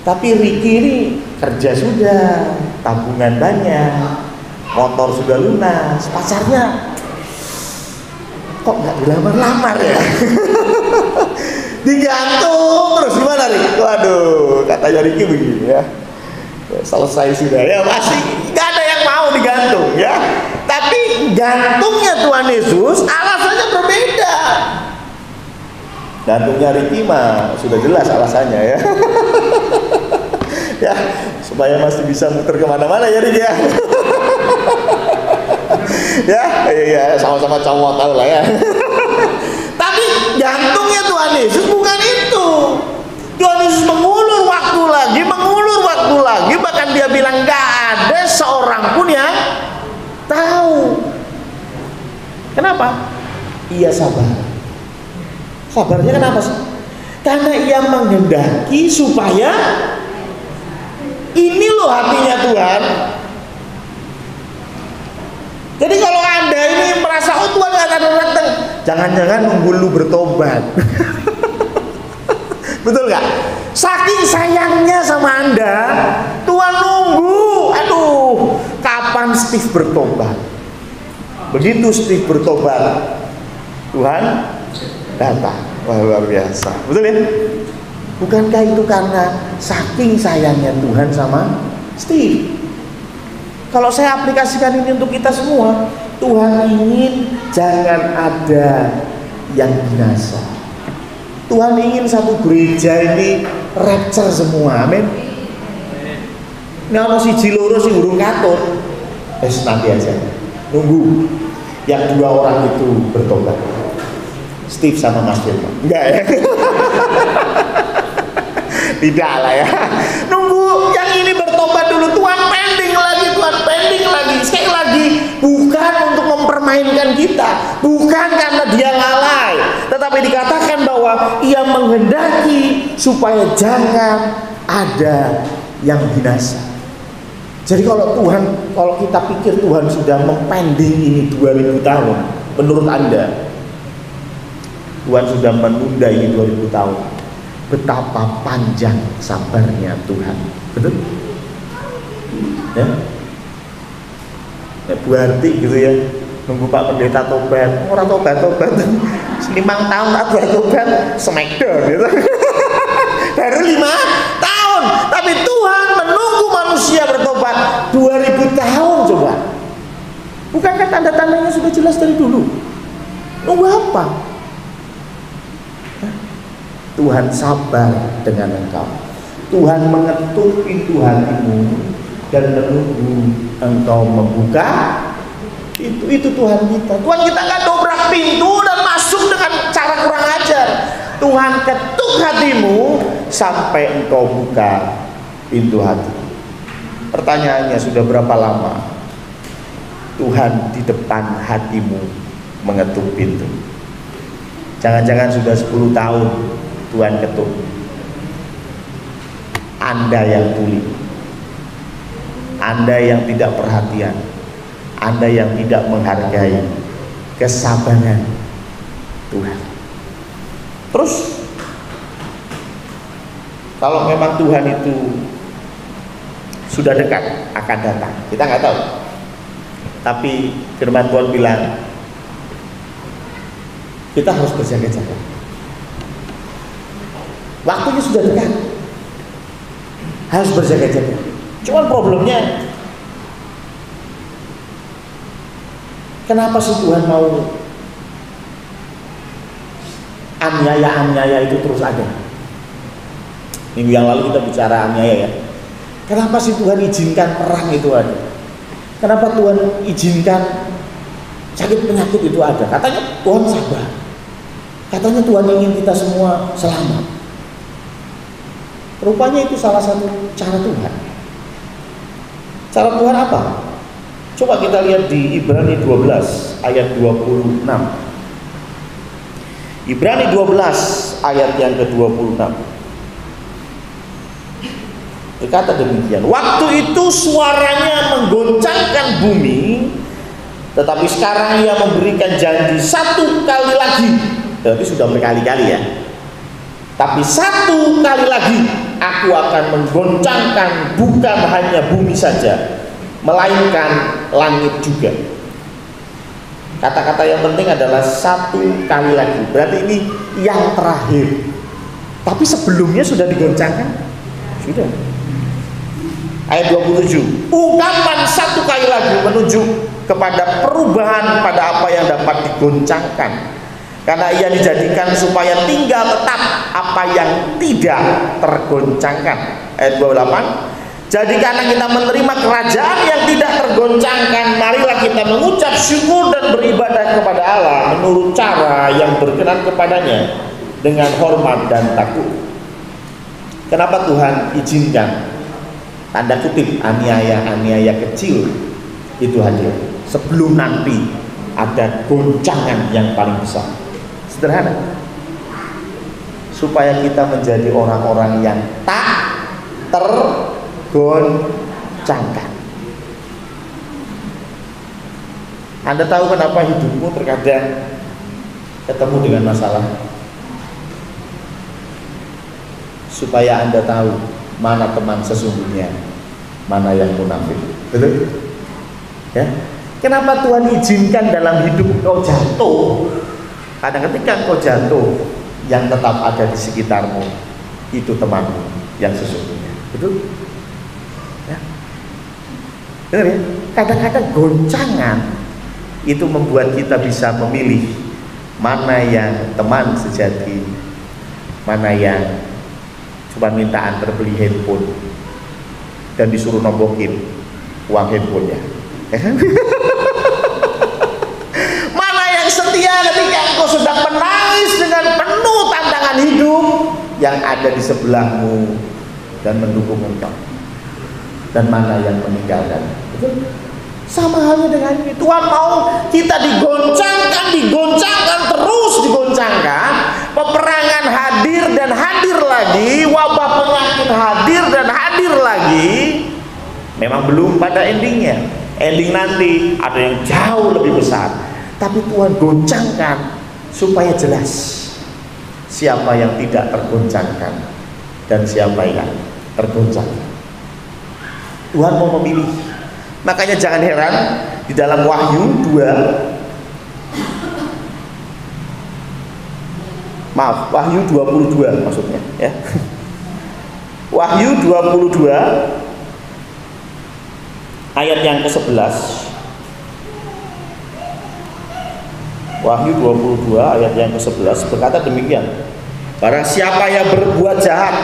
Tapi Ricky ini kerja sudah, tabungan banyak, motor sudah lunas, pacarnya kok nggak dilamar-lamar ya? Digantung terus gimana nih? Waduh, katanya Ricky begini ya. Selesai sudah ya, masih nggak ada yang mau digantung ya. Tapi gantungnya Tuhan Yesus alasannya berbeda. Gantungnya Ricky mah sudah jelas alasannya ya. Ya, supaya masih bisa muter kemana-mana ya Ricky ya. Ya, sama-sama cowok tahu lah ya. Tapi gantungnya Tuhan Yesus bukan itu. Tuhan Yesus mengulur waktu lagi, bahkan Dia bilang gak ada seorang pun yang tahu. Kenapa? Ia sabar. Sabarnya kenapa sih? Karena Ia menghendaki supaya ini loh hatinya Tuhan. Jadi kalau Anda ini merasa Tuhan gak akan datang, jangan-jangan nunggu lu bertobat. Betul gak? Saking sayangnya sama Anda, Tuhan nunggu. Aduh, kapan Steve bertobat? Begitu Steve bertobat, Tuhan datang. Wah, luar biasa. Betul ya? Bukankah itu karena saking sayangnya Tuhan sama Steve? Kalau saya aplikasikan ini untuk kita semua, Tuhan ingin jangan ada yang binasa. Tuhan ingin satu gereja ini rapture semua, amin. Ini ada si Jiloro si urung katut, nanti aja nunggu yang 2 orang itu bertobat, Steve sama Mas Firman. Enggak ya? Tidak lah ya. Nunggu yang ini bertobat dulu. Tuhan pending lagi. Sekali lagi, bukan untuk mempermainkan kita, bukan karena Dia lalai, tetapi dikatakan bahwa Ia menghendaki supaya jangan ada yang binasa. Jadi kalau kita pikir Tuhan sudah mempending ini 2000 tahun, menurut Anda Tuhan sudah menunda ini 2000 tahun. Betapa panjang sabarnya Tuhan. Betul? Ya? Bu Harti gitu ya, nunggu Pak Pendeta tobat, orang tobat 5 tahun atau tobat smackdown gitu. Baru 5 tahun, tapi Tuhan menunggu manusia bertobat 2000 tahun coba. Bukankah tanda-tandanya sudah jelas dari dulu? Nunggu apa? Tuhan sabar dengan engkau. Tuhan mengetuk pintu hatimu dan menunggu engkau membuka. Itu Tuhan kita. Tuhan kita nggak dobrak pintu dan masuk dengan cara kurang ajar. Tuhan ketuk hatimu sampai engkau buka pintu hati. Pertanyaannya, sudah berapa lama Tuhan di depan hatimu mengetuk pintu? Jangan-jangan sudah 10 tahun Tuhan ketuk. Anda yang tuli, Anda yang tidak perhatian, Anda yang tidak menghargai kesabaran Tuhan. Terus kalau memang Tuhan itu sudah dekat akan datang, kita nggak tahu. Tapi firman Tuhan bilang kita harus berjaga-jaga. Waktunya sudah dekat, harus berjaga-jaga. Cuman problemnya, kenapa sih Tuhan mau aniaya itu terus ada? Minggu yang lalu kita bicara aniaya ya. Kenapa sih Tuhan izinkan perang itu ada? Kenapa Tuhan izinkan sakit penyakit itu ada? Katanya Tuhan sabar. Katanya Tuhan ingin kita semua selamat. Rupanya itu salah satu cara Tuhan. Cara Tuhan apa? Coba kita lihat di Ibrani 12 ayat 26. Ibrani 12 ayat yang ke-26. Berkata demikian, waktu itu suaranya menggoncangkan bumi, tetapi sekarang ia memberikan janji 1 kali lagi. Berarti sudah berkali-kali ya. Tapi 1 kali lagi aku akan menggoncangkan bukan hanya bumi saja, melainkan langit juga. Kata-kata yang penting adalah 1 kali lagi. Berarti ini yang terakhir. Tapi sebelumnya sudah digoncangkan? Sudah. Ayat 27. Ungkapan 1 kali lagi menunjuk kepada perubahan pada apa yang dapat digoncangkan. Karena ia dijadikan supaya tinggal tetap apa yang tidak tergoncangkan. Ayat 28. Jadi karena kita menerima kerajaan yang tidak tergoncangkan, marilah kita mengucap syukur dan beribadah kepada Allah menurut cara yang berkenan kepadanya dengan hormat dan takut. Kenapa Tuhan izinkan tanda kutip aniaya kecil itu hadir sebelum nanti ada goncangan yang paling besar? Sederhana, supaya kita menjadi orang-orang yang tak tergoncangkan. Anda tahu kenapa hidupmu terkadang ketemu dengan masalah? Supaya Anda tahu mana teman sesungguhnya, mana yang munafik. Betul? Ya. Kenapa Tuhan izinkan dalam hidup kau jatuh? Kadang ketika kau jatuh, yang tetap ada di sekitarmu itu temanmu yang sesungguhnya. Betul? Ya. Dengar ya? Kadang-kadang goncangan itu membuat kita bisa memilih mana yang teman sejati, mana yang cuma minta antar beli handphone dan disuruh nombokin uang handphonenya. Ya kan? Mana yang setia ketika engkau sedang menangis dengan penuh tantangan hidup, yang ada di sebelahmu dan mendukung engkau, dan mana yang meninggalkan. Betul? Sama halnya dengan ini. Tuhan mau kita digoncangkan, terus digoncangkan. Peperangan hadir dan hadir lagi, wabah penyakit hadir dan hadir lagi, memang belum pada endingnya. Ending nanti ada yang jauh lebih besar, tapi Tuhan goncangkan supaya jelas siapa yang tidak tergoncangkan dan siapa yang tergoncangkan. Tuhan mau memilih. Makanya jangan heran di dalam Wahyu 22 maksudnya ya. Wahyu 22 ayat yang ke-11. Wahyu 22 ayat yang ke-11 berkata demikian. Barang siapa yang berbuat jahat,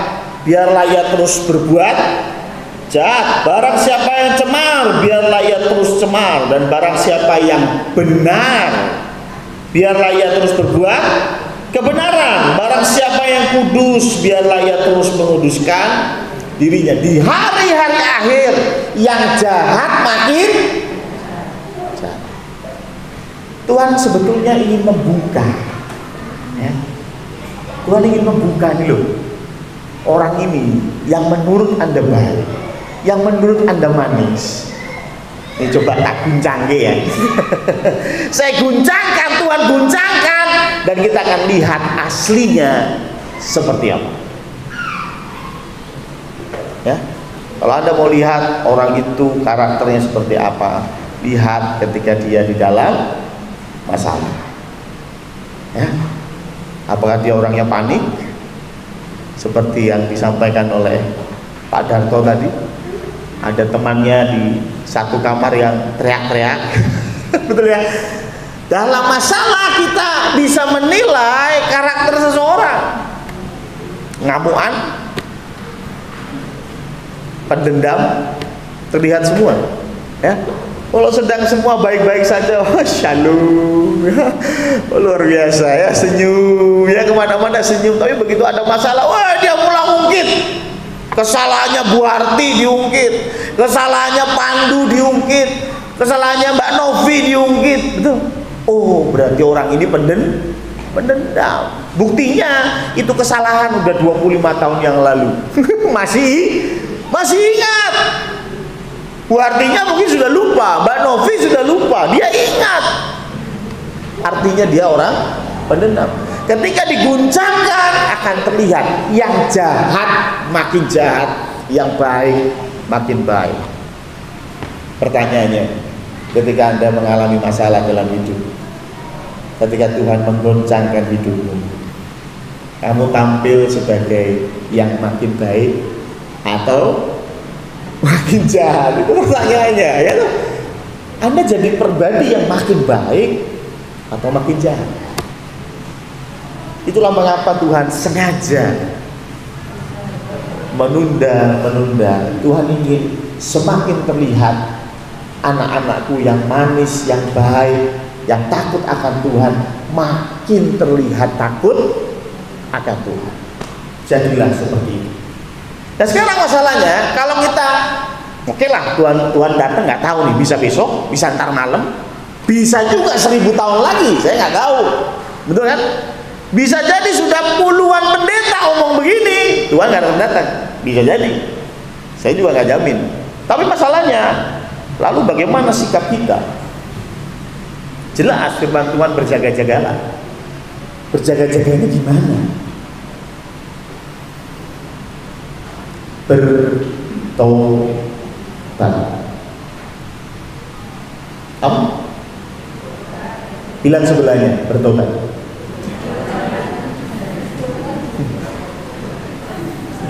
biarlah ia terus berbuat jahat. Barang siapa yang cemar, biarlah ia terus cemar. Dan barang siapa yang benar, biarlah ia terus berbuat kebenaran. Barang siapa yang kudus, biarlah ia terus menguduskan dirinya. Di hari-hari akhir yang jahat makin jahat. Tuhan sebetulnya ingin membuka ya. Tuhan ingin membuka nih loh, orang ini yang menurut Anda baik, yang menurut Anda manis. Ini coba tak guncangke ya. Saya guncangkan, Tuhan guncangkan, dan kita akan lihat aslinya seperti apa. Ya, kalau Anda mau lihat orang itu karakternya seperti apa, lihat ketika dia di dalam masalah. Ya, apakah dia orangnya panik seperti yang disampaikan oleh Pak Darto tadi? Ada temannya di satu kamar yang teriak-teriak. Betul ya? Dalam masalah kita bisa menilai karakter seseorang. Ngamuan, pendendam, terlihat semua ya. Kalau sedang semua baik-baik saja, oh, shalom, luar biasa ya, senyum ya, kemana-mana senyum. Tapi begitu ada masalah, wah dia mulai ungkit. Kesalahannya Bu Harti diungkit, kesalahannya Pandu diungkit, kesalahannya Mbak Novi diungkit. Betul. Oh, berarti orang ini pendendam. Buktinya itu kesalahan udah 25 tahun yang lalu. masih ingat. Bu Hartinya mungkin sudah lupa, Mbak Novi sudah lupa, dia ingat. Artinya dia orang pendendam. Ketika diguncangkan akan terlihat yang jahat makin jahat, yang baik makin baik. Pertanyaannya, ketika Anda mengalami masalah dalam hidup, ketika Tuhan menggoncangkan hidupmu, kamu tampil sebagai yang makin baik atau makin jahat? Itu pertanyaannya ya. Anda jadi pribadi yang makin baik atau makin jahat? Itulah mengapa Tuhan sengaja menunda. Tuhan ingin semakin terlihat anak-anakku yang manis, yang baik, yang takut akan Tuhan, makin terlihat takut akan Tuhan. Jadilah seperti itu. Dan sekarang masalahnya, kalau kita oke lah, Tuhan datang nggak tahu nih, bisa besok, bisa ntar malam, bisa juga 1000 tahun lagi, saya nggak tahu, betul kan? Bisa jadi sudah puluhan pendeta omong begini, Tuhan nggak akan datang. Bisa jadi, saya juga nggak jamin. Tapi masalahnya, lalu bagaimana sikap kita? Jelas firman Tuhan, berjaga-jagalah. Berjaga-jaganya gimana? Bertobat. Kamu bilang sebelahnya bertobat.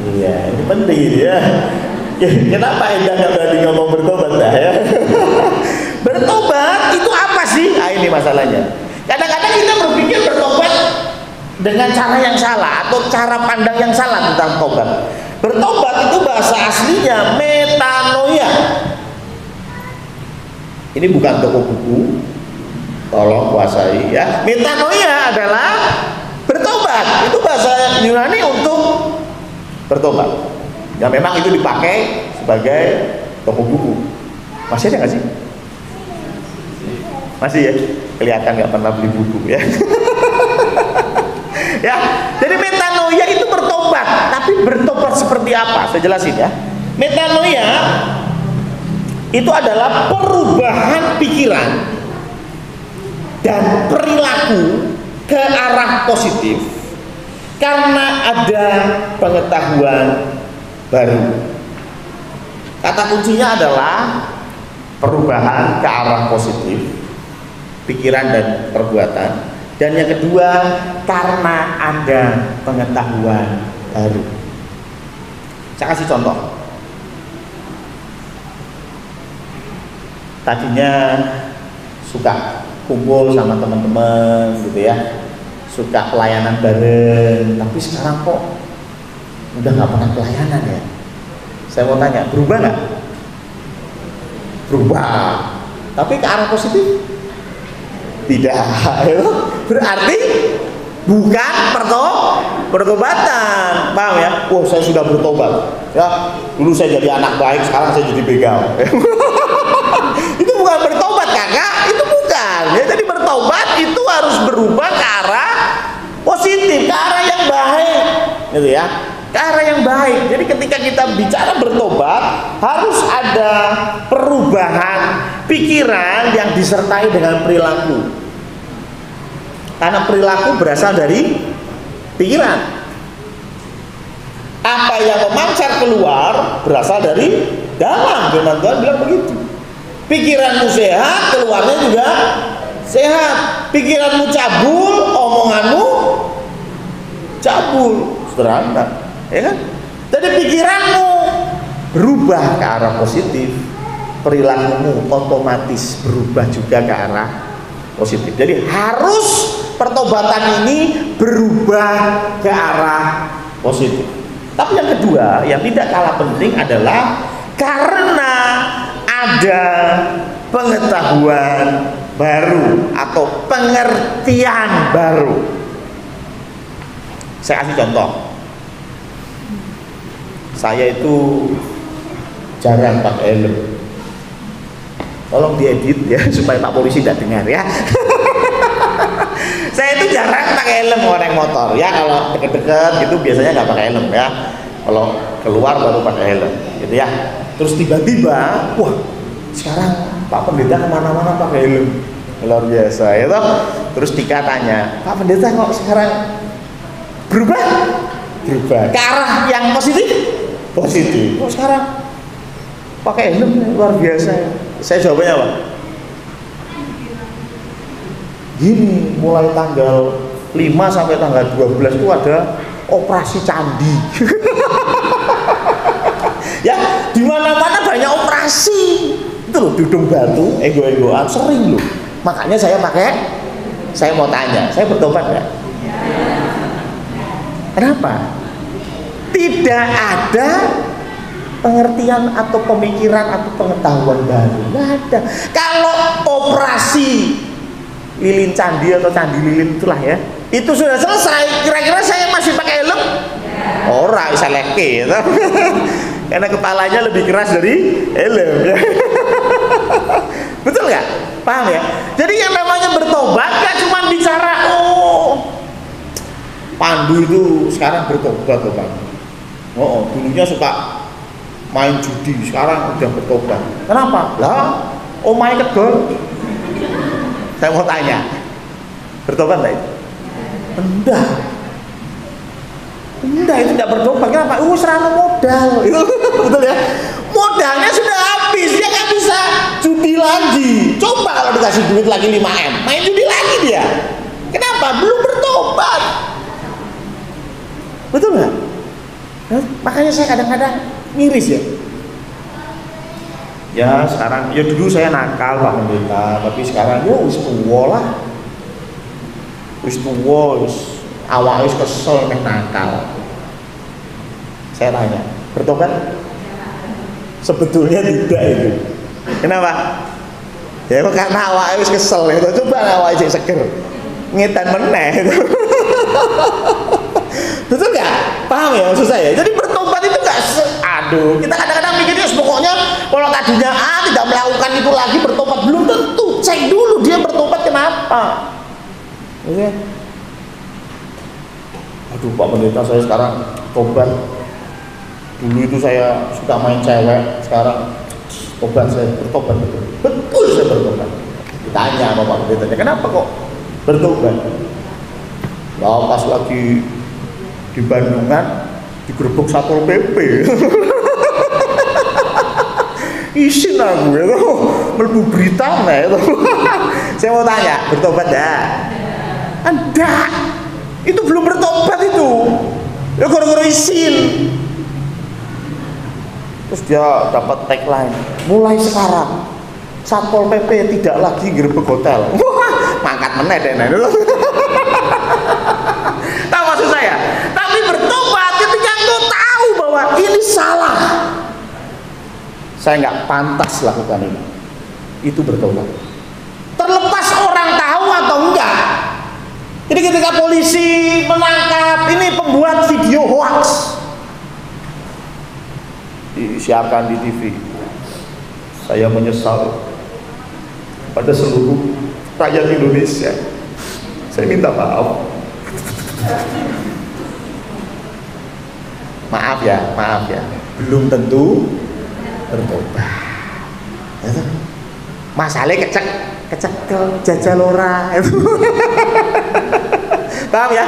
Iya, ini penting ya. Kenapa Enda nggak berani ngomong bertobat dah ya? Bertobat itu apa sih? Nah, ini masalahnya. Kadang-kadang kita berpikir bertobat dengan cara yang salah atau cara pandang yang salah tentang tobat. Bertobat itu bahasa aslinya metanoia. Ini bukan toko buku, tolong kuasai ya. Metanoia adalah bertobat. Itu bahasa Yunani untuk bertobat. Ya memang itu dipakai sebagai toko buku. Masih ada nggak sih? Masih ya? Kelihatan nggak pernah beli buku ya. Ya, jadi metanoia itu bertobat, tapi bertobat seperti apa? Saya jelasin ya. Metanoia itu adalah perubahan pikiran dan perilaku ke arah positif karena ada pengetahuan baru. Kata kuncinya adalah perubahan ke arah positif pikiran dan perbuatan, dan yang kedua karena ada pengetahuan baru. Saya kasih contoh. Tadinya suka kumpul sama teman-teman gitu ya, suka pelayanan bareng, tapi sekarang kok udah nggak pernah pelayanan ya. Saya mau tanya, berubah nggak? Berubah, tapi ke arah positif? Tidak. Berarti bukan pertobatan, paham ya? Oh, saya sudah bertobat ya, dulu saya jadi anak baik, sekarang saya jadi begal. Itu bukan bertobat kakak, itu bukan ya. Jadi bertobat itu harus berubah ke arah positif, ke arah yang baik gitu ya, ke arah yang baik. Jadi ketika kita bicara bertobat harus ada perubahan pikiran yang disertai dengan perilaku, karena perilaku berasal dari pikiran. Apa yang memancar keluar berasal dari dalam. Firman Tuhan bilang begitu. Pikiranmu sehat, keluarnya juga sehat. Pikiranmu cabul, omonganmu cabul. Sederhana, ya kan? Jadi pikiranmu berubah ke arah positif, perilakumu otomatis berubah juga ke arah positif. Jadi harus pertobatan ini berubah ke arah positif. Tapi yang kedua, yang tidak kalah penting adalah karena ada pengetahuan baru atau pengertian baru. Saya kasih contoh. Saya itu jarang pakai helm. Tolong diedit ya supaya Pak Polisi tidak dengar ya. Saya itu jarang pakai helm naik motor ya. Kalau deket-deket gitu biasanya nggak pakai helm ya. Kalau keluar baru pakai helm gitu ya. Terus tiba-tiba, wah sekarang Pak Pendeta kemana-mana pakai helm, luar biasa ya toh. Terus Tika tanya, Pak Pendeta kok sekarang berubah ke arah yang positif? Positif. Kok sekarang pakai helm, luar biasa. Saya jawabnya apa? Gini, mulai tanggal 5 sampai tanggal 12 itu ada operasi candi. Ya, di mana-mana banyak operasi. Itu loh, dudung batu, ego-egoan sering loh. Makanya saya mau tanya, saya bertobat nggak? Kenapa? Tidak ada pengertian atau pemikiran atau pengetahuan baru, nggak ada. Kalau operasi lilin candi atau candi lilin itulah ya, itu sudah selesai, kira-kira saya masih pakai helm? Ora, bisa leke gitu. Karena kepalanya lebih keras dari helm ya. Betul nggak? Paham ya? Jadi yang namanya bertobat gak cuma bicara Pandu itu sekarang bertobat loh Pandu. Dulunya suka main judi, sekarang udah bertobat. Kenapa? Lah, omahe kedol. Saya mau tanya, bertobat nggak itu? Enggak, itu tidak bertobat. Kenapa? Serana modal. Itu betul ya. Modalnya sudah habis, dia nggak bisa judi lagi. Coba kalau dikasih duit lagi 5M, main judi lagi dia. Kenapa? Belum bertobat. Betul nggak? Makanya saya kadang-kadang miris ya. Ya sekarang, ya dulu saya nakal Pak Pendeta, tapi sekarang wis tuwa lah. Wis tuwa, wis awak wis kesel nek nakal. Saya tanya, bertobat? Sebetulnya tidak itu. Kenapa? Ya karena awak wis kesel itu. Coba awak isih seger. Ngetan meneh itu. Betul nggak? Paham ya maksud saya? Jadi bertobat itu nggak aduh, kita kadang-kadang mikirnya pokoknya kalau tadinya tidak melakukan itu lagi bertobat, belum tentu. Cek dulu dia bertobat kenapa. Oke. Aduh Pak Pendeta, saya sekarang tobat. Dulu itu saya suka main cewek, sekarang tobat, saya bertobat. Betul saya bertobat. Ditanya sama Pak Pendeta, kenapa kok bertobat? Ya pas lagi di Bandungan digerebek Satpol PP. Isin aku itu melebu berita itu. Saya mau tanya, bertobat enggak? Enggak. Itu belum bertobat itu. Ya gara-gara isin. Terus dia dapat tagline, mulai sekarang Satpol PP tidak lagi gerebek hotel. Wah, mangkat meneh deh. Tahu maksud saya? Tapi bertobat ketika engkau tahu bahwa ini salah. Saya nggak pantas lakukan ini. Itu bertobat. Terlepas orang tahu atau enggak. Jadi ketika polisi menangkap ini pembuat video hoax, disiarkan di TV, saya menyesal pada seluruh rakyat Indonesia. Saya minta maaf. Maaf ya, belum tentu bertobat. Masalahnya kecekel jajalora itu. Paham ya?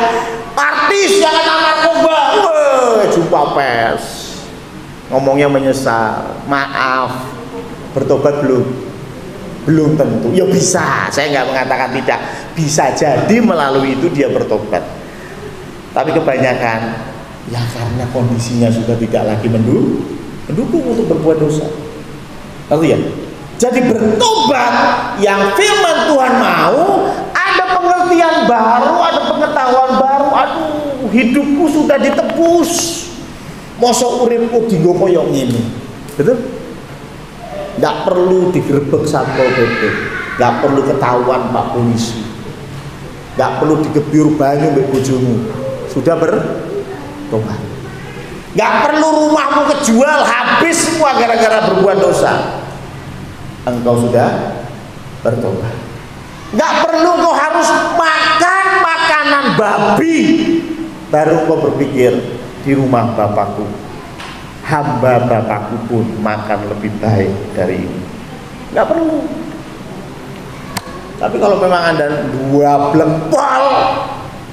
Artis yang kena narkoba, jumpa pers, ngomongnya menyesal, maaf, bertobat belum tentu. Ya bisa, saya nggak mengatakan tidak, bisa jadi melalui itu dia bertobat. Tapi kebanyakan ya karena kondisinya sudah tidak lagi mendukung untuk berbuat dosa. Ngerti ya? Jadi bertobat yang firman Tuhan mau, ada pengertian baru, ada pengetahuan baru. Aduh, hidupku sudah ditebus. Mosok uripku dienggo koyo ngene. Betul? Enggak perlu digerebek Satpol PP. Enggak perlu ketahuan Pak polisi. Enggak perlu digebyur banyu mbek bojomu. Sudah bertobat. Enggak perlu rumahmu kejual habis semua gara-gara berbuat dosa. Engkau sudah bertobat. Nggak perlu kau harus makan makanan babi baru kau berpikir di rumah Bapakku, hamba Bapakku pun makan lebih baik dari ini. Nggak perlu. Tapi kalau memang Anda dua blempol,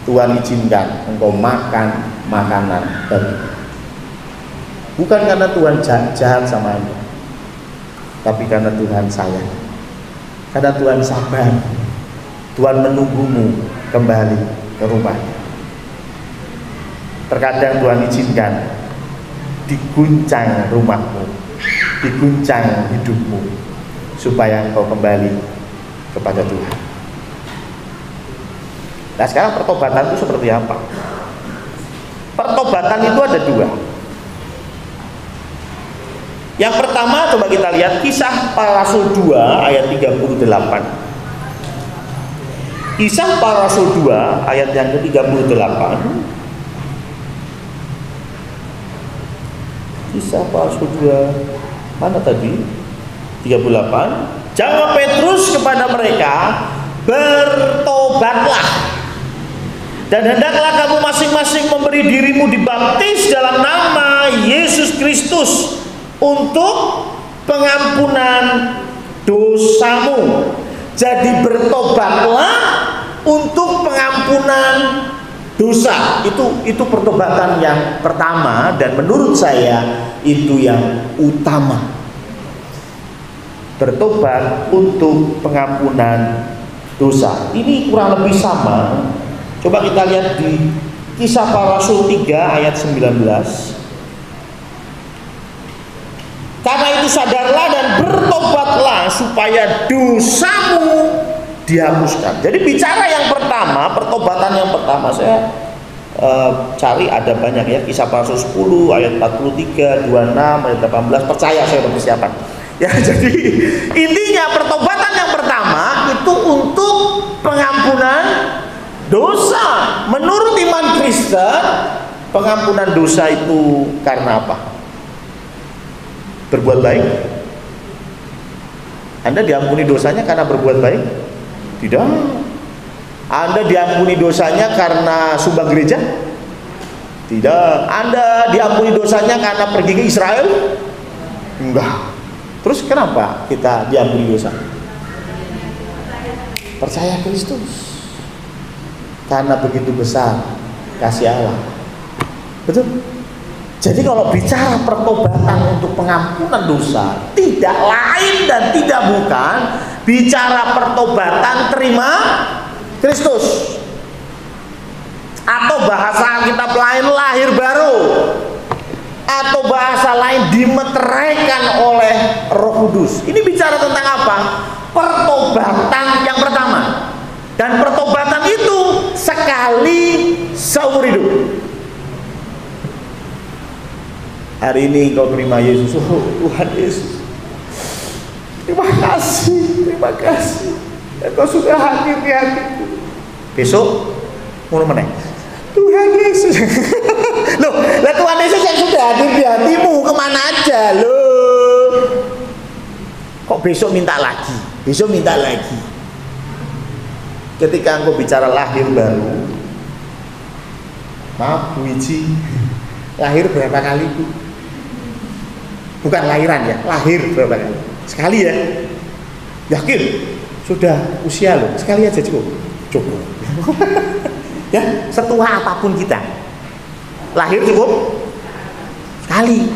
Tuhan izinkan engkau makan makanan babi. Bukan karena Tuhan jahat sama Anda, tapi karena Tuhan sayang, karena Tuhan sabar, Tuhan menunggumu kembali ke rumahnya. Terkadang Tuhan izinkan diguncang rumahmu, diguncang hidupmu, supaya engkau kembali kepada Tuhan. Nah sekarang pertobatan itu seperti apa? Pertobatan itu ada dua. Yang pertama coba kita lihat Kisah Para Rasul 2 ayat 38. Kisah Para Rasul 2 ayat yang ke-38. Kisah Para Rasul 2 mana tadi? 38. Jawab Petrus kepada mereka, bertobatlah dan hendaklah kamu masing-masing memberi dirimu dibaptis dalam nama Yesus Kristus untuk pengampunan dosamu. Jadi bertobatlah untuk pengampunan dosa. Itu pertobatan yang pertama dan menurut saya itu yang utama. Bertobat untuk pengampunan dosa. Ini kurang lebih sama. Coba kita lihat di Kisah Para Rasul 3 ayat 19. Karena itu sadarlah dan bertobatlah supaya dosamu dihapuskan. Jadi bicara yang pertama, pertobatan yang pertama saya cari ada banyak ya. Kisah Para Rasul 10 ayat 43, 26, ayat 18. Percaya saya udah persiapan. Ya, jadi intinya pertobatan yang pertama itu untuk pengampunan dosa. Menurut iman Kristen, pengampunan dosa itu karena apa? Berbuat baik. Anda diampuni dosanya karena berbuat baik? Tidak. Anda diampuni dosanya karena sumbang gereja? Tidak. Anda diampuni dosanya karena pergi ke Israel? Enggak. Terus kenapa kita diampuni dosa? Percaya Kristus. Karena begitu besar kasih Allah. Betul? Jadi kalau bicara pertobatan untuk pengampunan dosa, tidak lain dan tidak bukan bicara pertobatan terima Kristus. Atau bahasa kita lain lahir baru, atau bahasa lain dimeteraikan oleh Roh Kudus. Ini bicara tentang apa? Pertobatan yang pertama. Dan pertobatan itu sekali seumur hidup. Hari ini kau terima Yesus, oh Tuhan Yesus, terima kasih, Engkau sudah hadir di hatiku. Besok mau meneng, Tuhan Yesus. Loh, lah Tuhan Yesus yang sudah hadir di hatimu kemana aja loh? Kok besok minta lagi? Besok minta lagi. Ketika engkau bicara lahir baru, maaf Bu Iji, lahir berapa kali Bu? Bukan lahiran ya, lahir berapa kali? Sekali ya? Yakin? Sudah usia loh, sekali aja cukup. Cukup. Ya, setua apapun kita, lahir cukup sekali.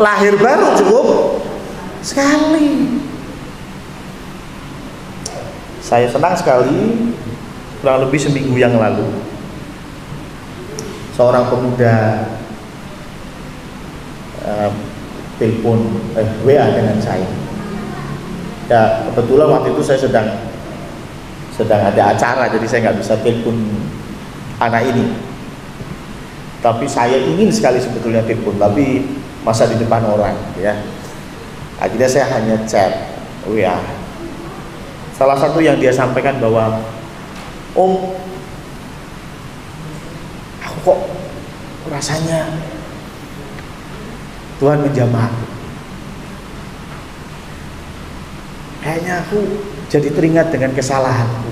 Lahir baru cukup sekali. Saya senang sekali, kurang lebih seminggu yang lalu, seorang pemuda telepon WA dengan saya. Ya, kebetulan waktu itu saya sedang ada acara, jadi saya nggak bisa telepon anak ini. Tapi saya ingin sekali sebetulnya telepon, tapi masa di depan orang, ya. Akhirnya saya hanya chat WA. Salah satu yang dia sampaikan bahwa, Om, aku kok rasanya Tuhan menjamah aku. Kayaknya aku jadi teringat dengan kesalahanku.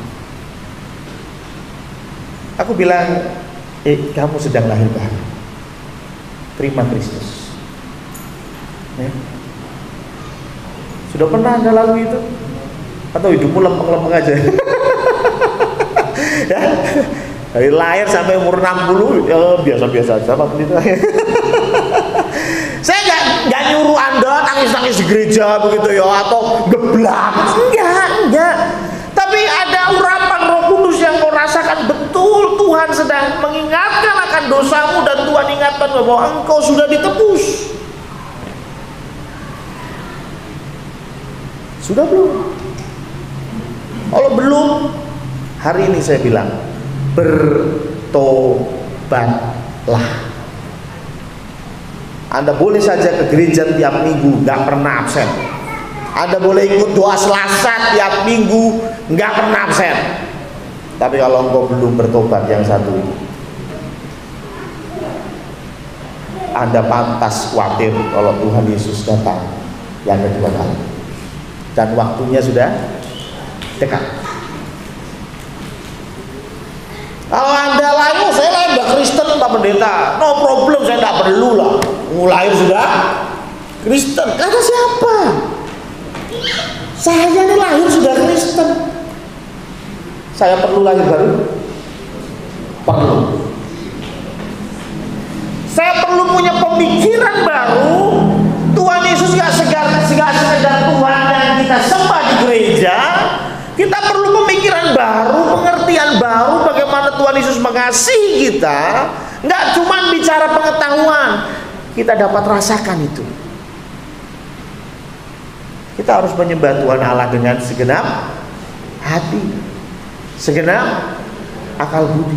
Aku bilang, kamu sedang lahir baru. Terima Kristus. Ya. Sudah pernah Anda lalui itu? Atau hidupmu lempeng-lempeng aja? Ya. Dari lahir sampai umur 60, ya biasa-biasa aja Pak Pendeta. Saya nggak nyuruh Anda nangis-nangis di gereja begitu ya, atau geblak. Enggak. Tapi ada urapan Roh Kudus yang kau rasakan betul Tuhan sedang mengingatkan akan dosamu, dan Tuhan ingatkan bahwa engkau sudah ditebus. Sudah belum? Kalau belum, hari ini saya bilang, bertobatlah. Anda boleh saja ke gereja tiap minggu, nggak pernah absen. Anda boleh ikut doa Selasa tiap minggu, nggak pernah absen. Tapi kalau engkau belum bertobat yang satu ini, Anda pantas khawatir kalau Tuhan Yesus datang yang kedua kali. Dan waktunya sudah dekat. Kalau Anda lain, saya lain udah Kristen Pak Pendeta, no problem, saya tidak perlu lah. Mulai sudah Kristen. Kata siapa? Saya ini lahir sudah Kristen. Saya perlu lahir baru? Perlu. Saya perlu punya pemikiran baru. Tuhan Yesus gak sekedar Tuhan yang kita sembah di gereja. Kita perlu pemikiran baru, pengertian baru bagaimana Tuhan Yesus mengasihi kita. Nggak cuma bicara pengetahuan, kita dapat rasakan itu. Kita harus menyembah Tuhan Allah dengan segenap hati, segenap akal budi.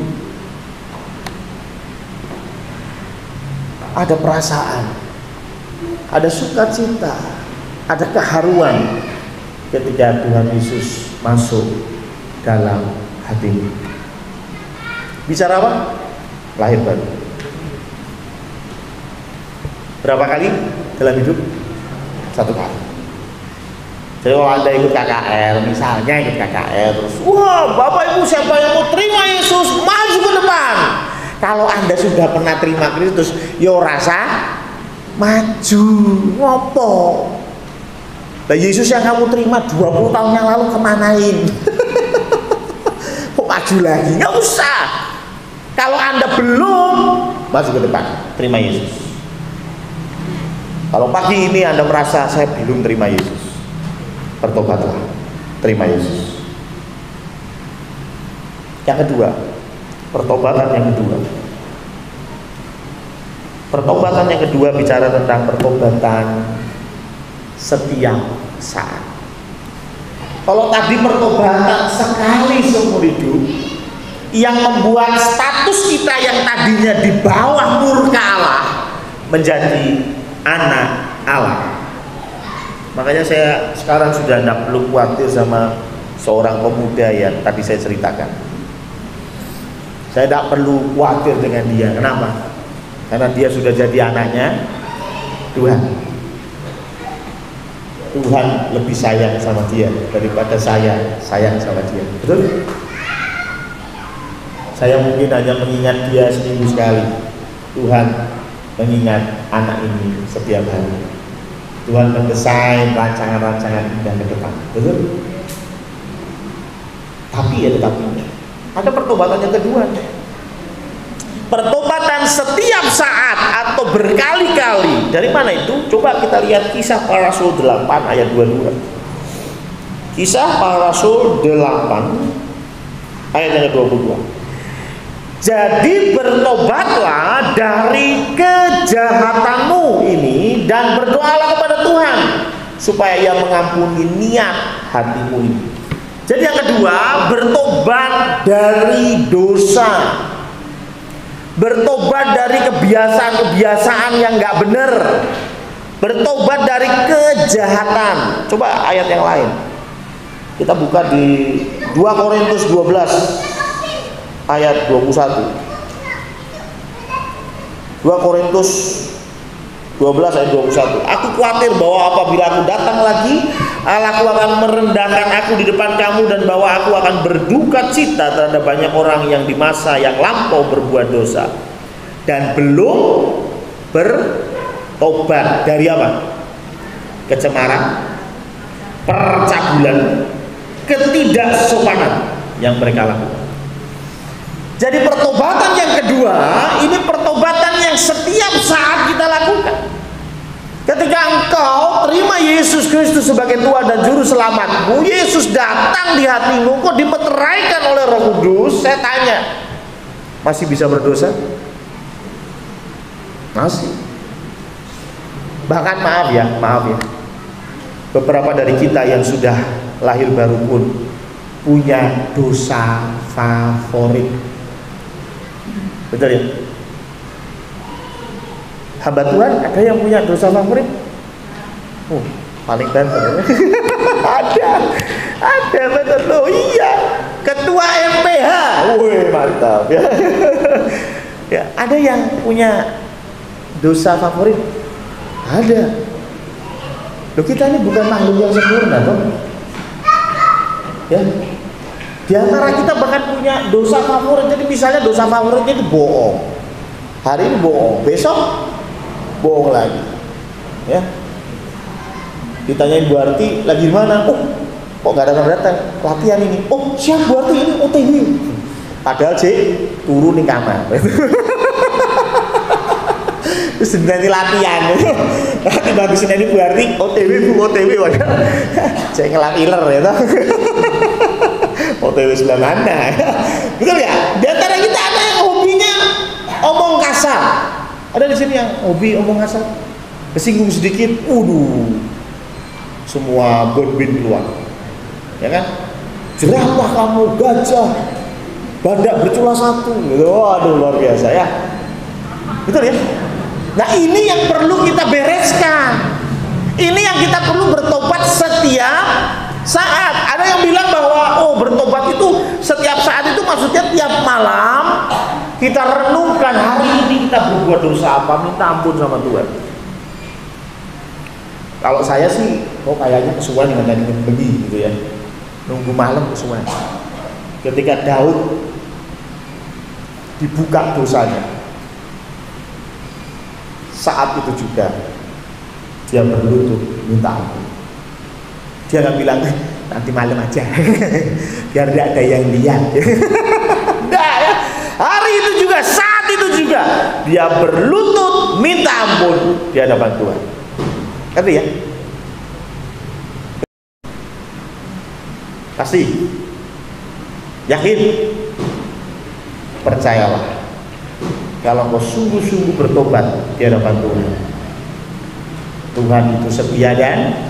Ada perasaan, ada sukacita, ada keharuan ketika Tuhan Yesus masuk dalam hatimu. Bicara apa? Lahir baru. Berapa kali dalam hidup? Satu kali. Jadi kalau Anda ikut KKR, misalnya ikut KKR, terus wah Bapak Ibu siapa yang mau terima Yesus, maju ke depan. Kalau Anda sudah pernah terima Kristus, yo rasa maju, ngopo? Nah, Yesus yang kamu terima 20 tahun yang lalu kemanain? Kok maju lagi? Nggak usah. Kalau Anda belum, maju ke depan, terima Yesus. Kalau pagi ini Anda merasa saya belum terima Yesus, bertobatlah, terima Yesus. Yang kedua, pertobatan yang kedua. Pertobatan yang kedua bicara tentang pertobatan setiap saat. Kalau tadi pertobatan sekali seumur hidup, yang membuat status kita yang tadinya di bawah murka Allah menjadi anak Allah. Makanya saya sekarang sudah tidak perlu khawatir sama seorang pemuda yang tadi saya ceritakan. Saya tidak perlu khawatir dengan dia. Kenapa? Karena dia sudah jadi anaknya Tuhan. Tuhan lebih sayang sama dia daripada saya sayang sama dia. Betul? Saya mungkin hanya mengingat dia seminggu sekali. Tuhan mengingat anak ini setiap hari. Tuhan mendesain rancangan-rancangan indah ke depan. Betul? Tapi ya tetapinya. Ada pertobatan yang kedua. Pertobatan setiap saat atau berkali-kali. Dari mana itu? Coba kita lihat Kisah Para Rasul 8 ayat 22. Kisah Para Rasul 8 ayat yang 22. Jadi bertobatlah dari kejahatanmu ini dan berdoalah kepada Tuhan supaya Ia mengampuni niat hatimu ini. Jadi yang kedua, bertobat dari dosa. Bertobat dari kebiasaan-kebiasaan yang nggak benar. Bertobat dari kejahatan. Coba ayat yang lain. Kita buka di 2 Korintus 12 ayat 21. 2 Korintus 12 ayat 21. Aku khawatir bahwa apabila aku datang lagi, Allahku akan merendahkan aku di depan kamu dan bahwa aku akan berduka cita terhadap banyak orang yang di masa yang lampau berbuat dosa dan belum bertobat dari apa? Kecemaran, percabulan, ketidaksopanan yang mereka lakukan. Jadi pertobatan yang kedua, ini pertobatan yang setiap saat kita lakukan. Ketika engkau terima Yesus Kristus sebagai Tuhan dan Juru Selamatmu, Yesus datang di hatimu, kok dimeteraikan oleh Roh Kudus. Saya tanya, masih bisa berdosa? Masih. Bahkan maaf ya, beberapa dari kita yang sudah lahir baru pun punya dosa favorit. Betul ya? Hamba Tuhan ada yang punya dosa favorit? Paling banter. ada betul loh. Iya, ketua MPH. Wih, mantap ya. Ya, ada yang punya dosa favorit? Ada. Loh, kita ini bukan makhluk yang sempurna toh. Ya. Di antara kita bahkan punya dosa favorit. Jadi misalnya dosa favoritnya itu bohong. Hari ini bohong, besok bohong lagi. Ya. Ditanyain Bu Arti lagi di mana? Oh, kok nggak datang latihan ini? Oh, siap Bu Arti, ini OTW. Padahal turun di kamar. Terus nanti latihan. Tiba di sini Bu Arti OTW wajar. Cek ngelatiler ya toh. OTW sebelah mana? Betul ya? Di antara kita ada yang hobinya omong kasar. Ada di sini yang hobi omong kasar. Kesinggung sedikit, semua bonbin keluar. Ya kan? Jerapah kamu, gajah, badak bercula satu. Gitu. Waduh, luar biasa ya. Betul ya? Nah, ini yang perlu kita bereskan. Ini yang kita perlu bertobat setiap saat. Ada yang bilang bahwa bertobat itu setiap saat itu maksudnya tiap malam kita renungkan hari ini kita berbuat dosa apa, minta ampun sama Tuhan. Kalau saya sih kayaknya kesuwen dengan tadi begini gitu ya. Nunggu malam kesuwen. Ketika Daud dibuka dosanya. Saat itu juga dia berlutut minta ampun. Dia nggak bilang nanti malam aja biar tidak ada yang lihat. Nah, ya. Hari itu juga, saat itu juga dia berlutut minta ampun di hadapan Tuhan. Ngerti ya? Pasti yakin, percayalah, kalau kau sungguh-sungguh bertobat di hadapan Tuhan, Tuhan itu setia dan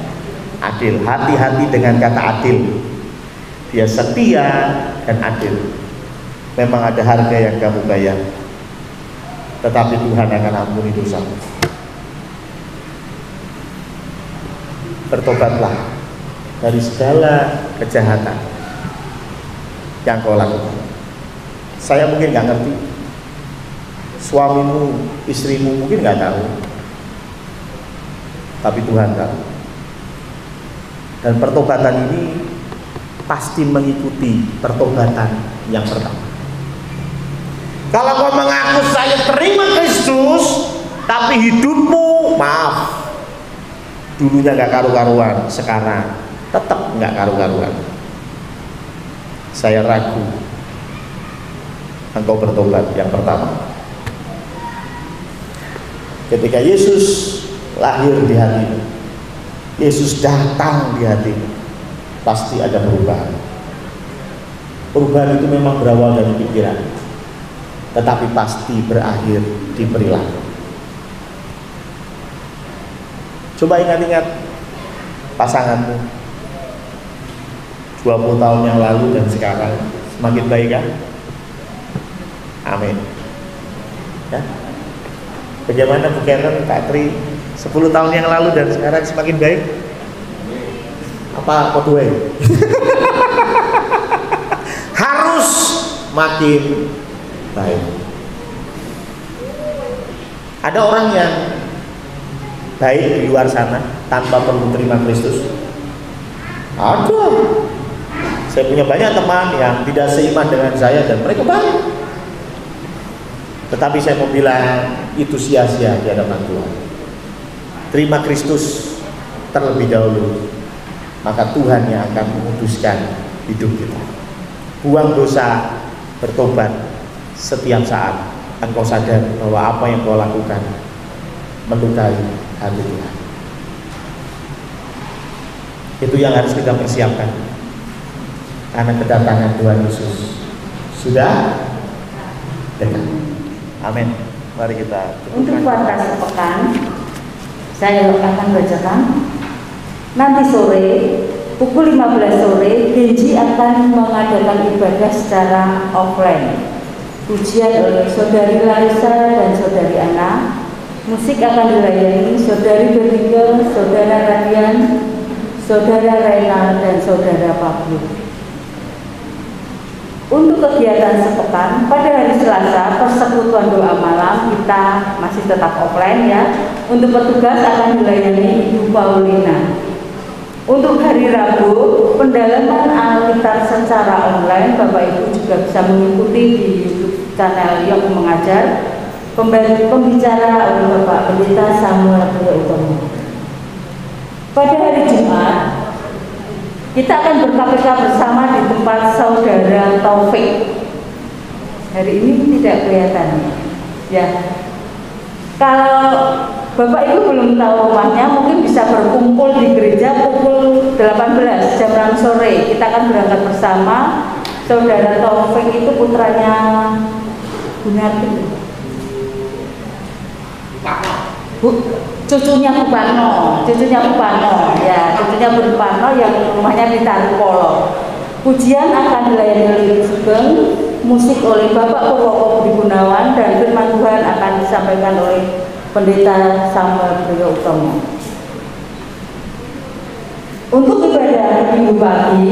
adil. Hati-hati dengan kata adil. Dia setia dan adil. Memang ada harga yang kamu bayar, tetapi Tuhan akan ampuni dosamu. Bertobatlah dari segala kejahatan yang kau lakukan. Saya mungkin nggak ngerti, suamimu, istrimu mungkin nggak tahu, tapi Tuhan tahu. Dan pertobatan ini pasti mengikuti pertobatan yang pertama. Kalau kau mengaku saya terima Kristus, tapi hidupmu, maaf, dulunya nggak karu-karuan, sekarang tetap nggak karu-karuan, saya ragu engkau bertobat yang pertama. Ketika Yesus lahir di hatimu, Yesus datang di hatimu, pasti ada perubahan. Perubahan itu memang berawal dari pikiran, tetapi pasti berakhir di perilaku. Coba ingat-ingat pasanganmu 20 tahun yang lalu dan sekarang, semakin baik kan? Amin. Ya? Bagaimana Bu Karen, Kak Tri, 10 tahun yang lalu dan sekarang semakin baik? Apa kodwe? Harus makin baik. Ada orang yang baik di luar sana tanpa perlu terima Kristus? Ada. Saya punya banyak teman yang tidak seiman dengan saya dan mereka baik. Tetapi saya mau bilang itu sia-sia di hadapan Tuhan. Terima Kristus terlebih dahulu, maka Tuhan yang akan memutuskan hidup kita. Buang dosa, bertobat. Setiap saat engkau sadar bahwa apa yang kau lakukan melukai hati Tuhan. Itu yang harus kita persiapkan, karena kedatangan Tuhan Yesus sudah dekat. Amin. Mari kita untuk kuartal sepekan saya akan bacakan. Nanti sore pukul 15 sore Genji akan mengadakan ibadah secara offline. Pujian oleh Saudari Larissa dan Saudari Ana. Musik akan dilayani Saudari Berlinger, Saudara Radian, Saudara Rena, dan Saudara Pablo. Untuk kegiatan sepekan pada hari Selasa, persekutuan doa malam kita masih tetap offline ya. Untuk petugas akan dilayani Ibu Paulina. Untuk hari Rabu, pendalaman Alkitab secara online, Bapak Ibu juga bisa mengikuti di YouTube channel yang mengajar. Pembicara oleh Bapak Pendeta Samuel Utomo. Pada hari Jumat, kita akan ber-KPK bersama di tempat Saudara Taufik. Hari ini tidak kelihatan ya. Kalau Bapak Ibu belum tahu rumahnya, mungkin bisa berkumpul di gereja pukul 18 jam 6 sore. Kita akan berangkat bersama. Saudara Taufik itu putranya Gunarti, cucunya Bupano ya, cucunya Bupano yang rumahnya di Tarupolo. Pujian akan dilayani oleh Sugeng, musik oleh Bapak Purwoko Budi Gunawan, dan firman Tuhan akan disampaikan oleh Pendeta Samuel Utomo. Untuk ibadah Minggu pagi,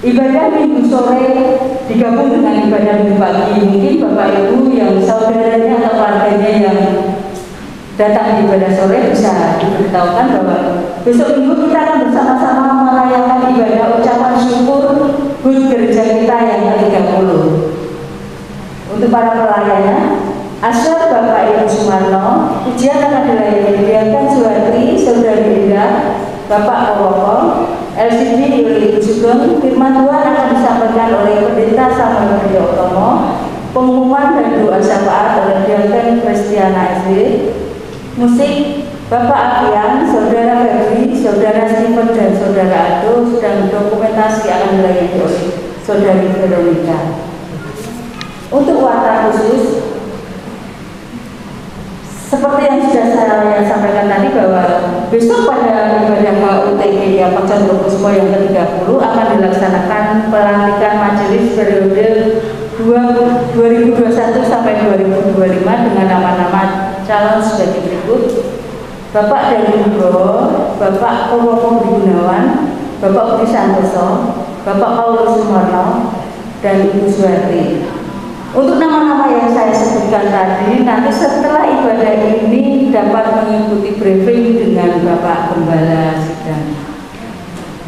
ibadah Minggu sore digabung dengan ibadah Minggu pagi. Mungkin Bapak Ibu yang saudaranya atau keluarganya yang datang di ibadah sore bisa diberitahukan bahwa besok Minggu kita akan bersama-sama merayakan ibadah ucapan syukur HUT gereja kita yang ke-30. Untuk para pelayannya, Asar Bapak Ibu Sumarno, ujian akan dilayani Diakan Suwatri, Saudari Indah, Bapak Koroko, LCD oleh Ibu Sugeng. Firman Tuhan akan disampaikan oleh Pendeta Samuel Priyo Utomo, pengumuman dan doa syafaat oleh Diaken Kristiana SD. Musik Bapak Afian, Saudara Febri, Saudara Steven dan Saudara Ado. Sedang dokumentasi akan dilayani oleh Saudari Veronica. Untuk warta khusus, seperti yang sudah saya sampaikan tadi bahwa besok pada ibadah HUTG ya Pekcon Logosmo yang ke-30 akan dilaksanakan pelantikan majelis periode 2021 sampai 2025 dengan nama-nama calon sebagai berikut: Bapak Dari Nugroho, Bapak Purwoko Gunawan, Bapak Budi Santoso, Bapak Paulus Sumarno, dan Ibu Suwatri. Untuk nama-nama yang saya sebutkan tadi, nanti setelah ibadah ini dapat mengikuti briefing dengan Bapak Gembala Sidang.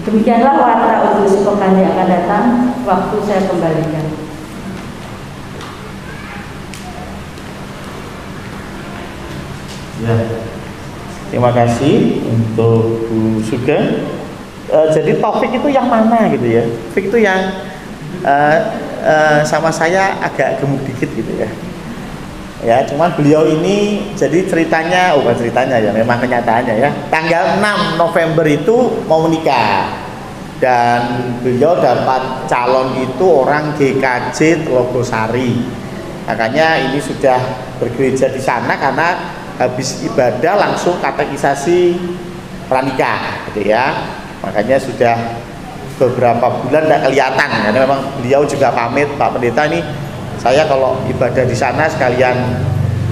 Demikianlah warta untuk sepekan yang akan datang. Waktu saya kembalikan. Ya, terima kasih untuk Bu Sugeng. Jadi topik itu yang mana gitu ya? Topik itu yang sama saya agak gemuk dikit gitu ya. Ya, cuman beliau ini jadi ceritanya, bukan ceritanya ya, memang kenyataannya ya. Tanggal 6 November itu mau menikah. Dan beliau dapat calon itu orang GKJ Telogosari. Makanya ini sudah bergereja di sana karena habis ibadah langsung katekisasi pranikah gitu ya. Makanya sudah beberapa bulan tidak kelihatan karena memang beliau juga pamit, Pak Pendeta nih, saya kalau ibadah di sana sekalian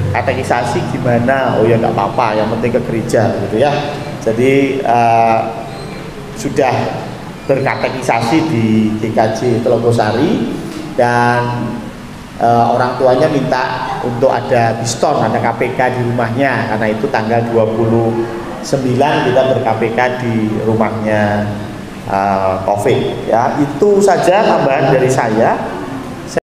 katekisasi gimana? Oh ya nggak apa-apa, yang penting ke gereja gitu ya. Jadi sudah berkatekisasi di GKJ Telogosari dan orang tuanya minta untuk ada biston, ada KPK di rumahnya, karena itu tanggal 29 kita ber-KPK di rumahnya Taufik ya. Itu saja tambahan dari saya.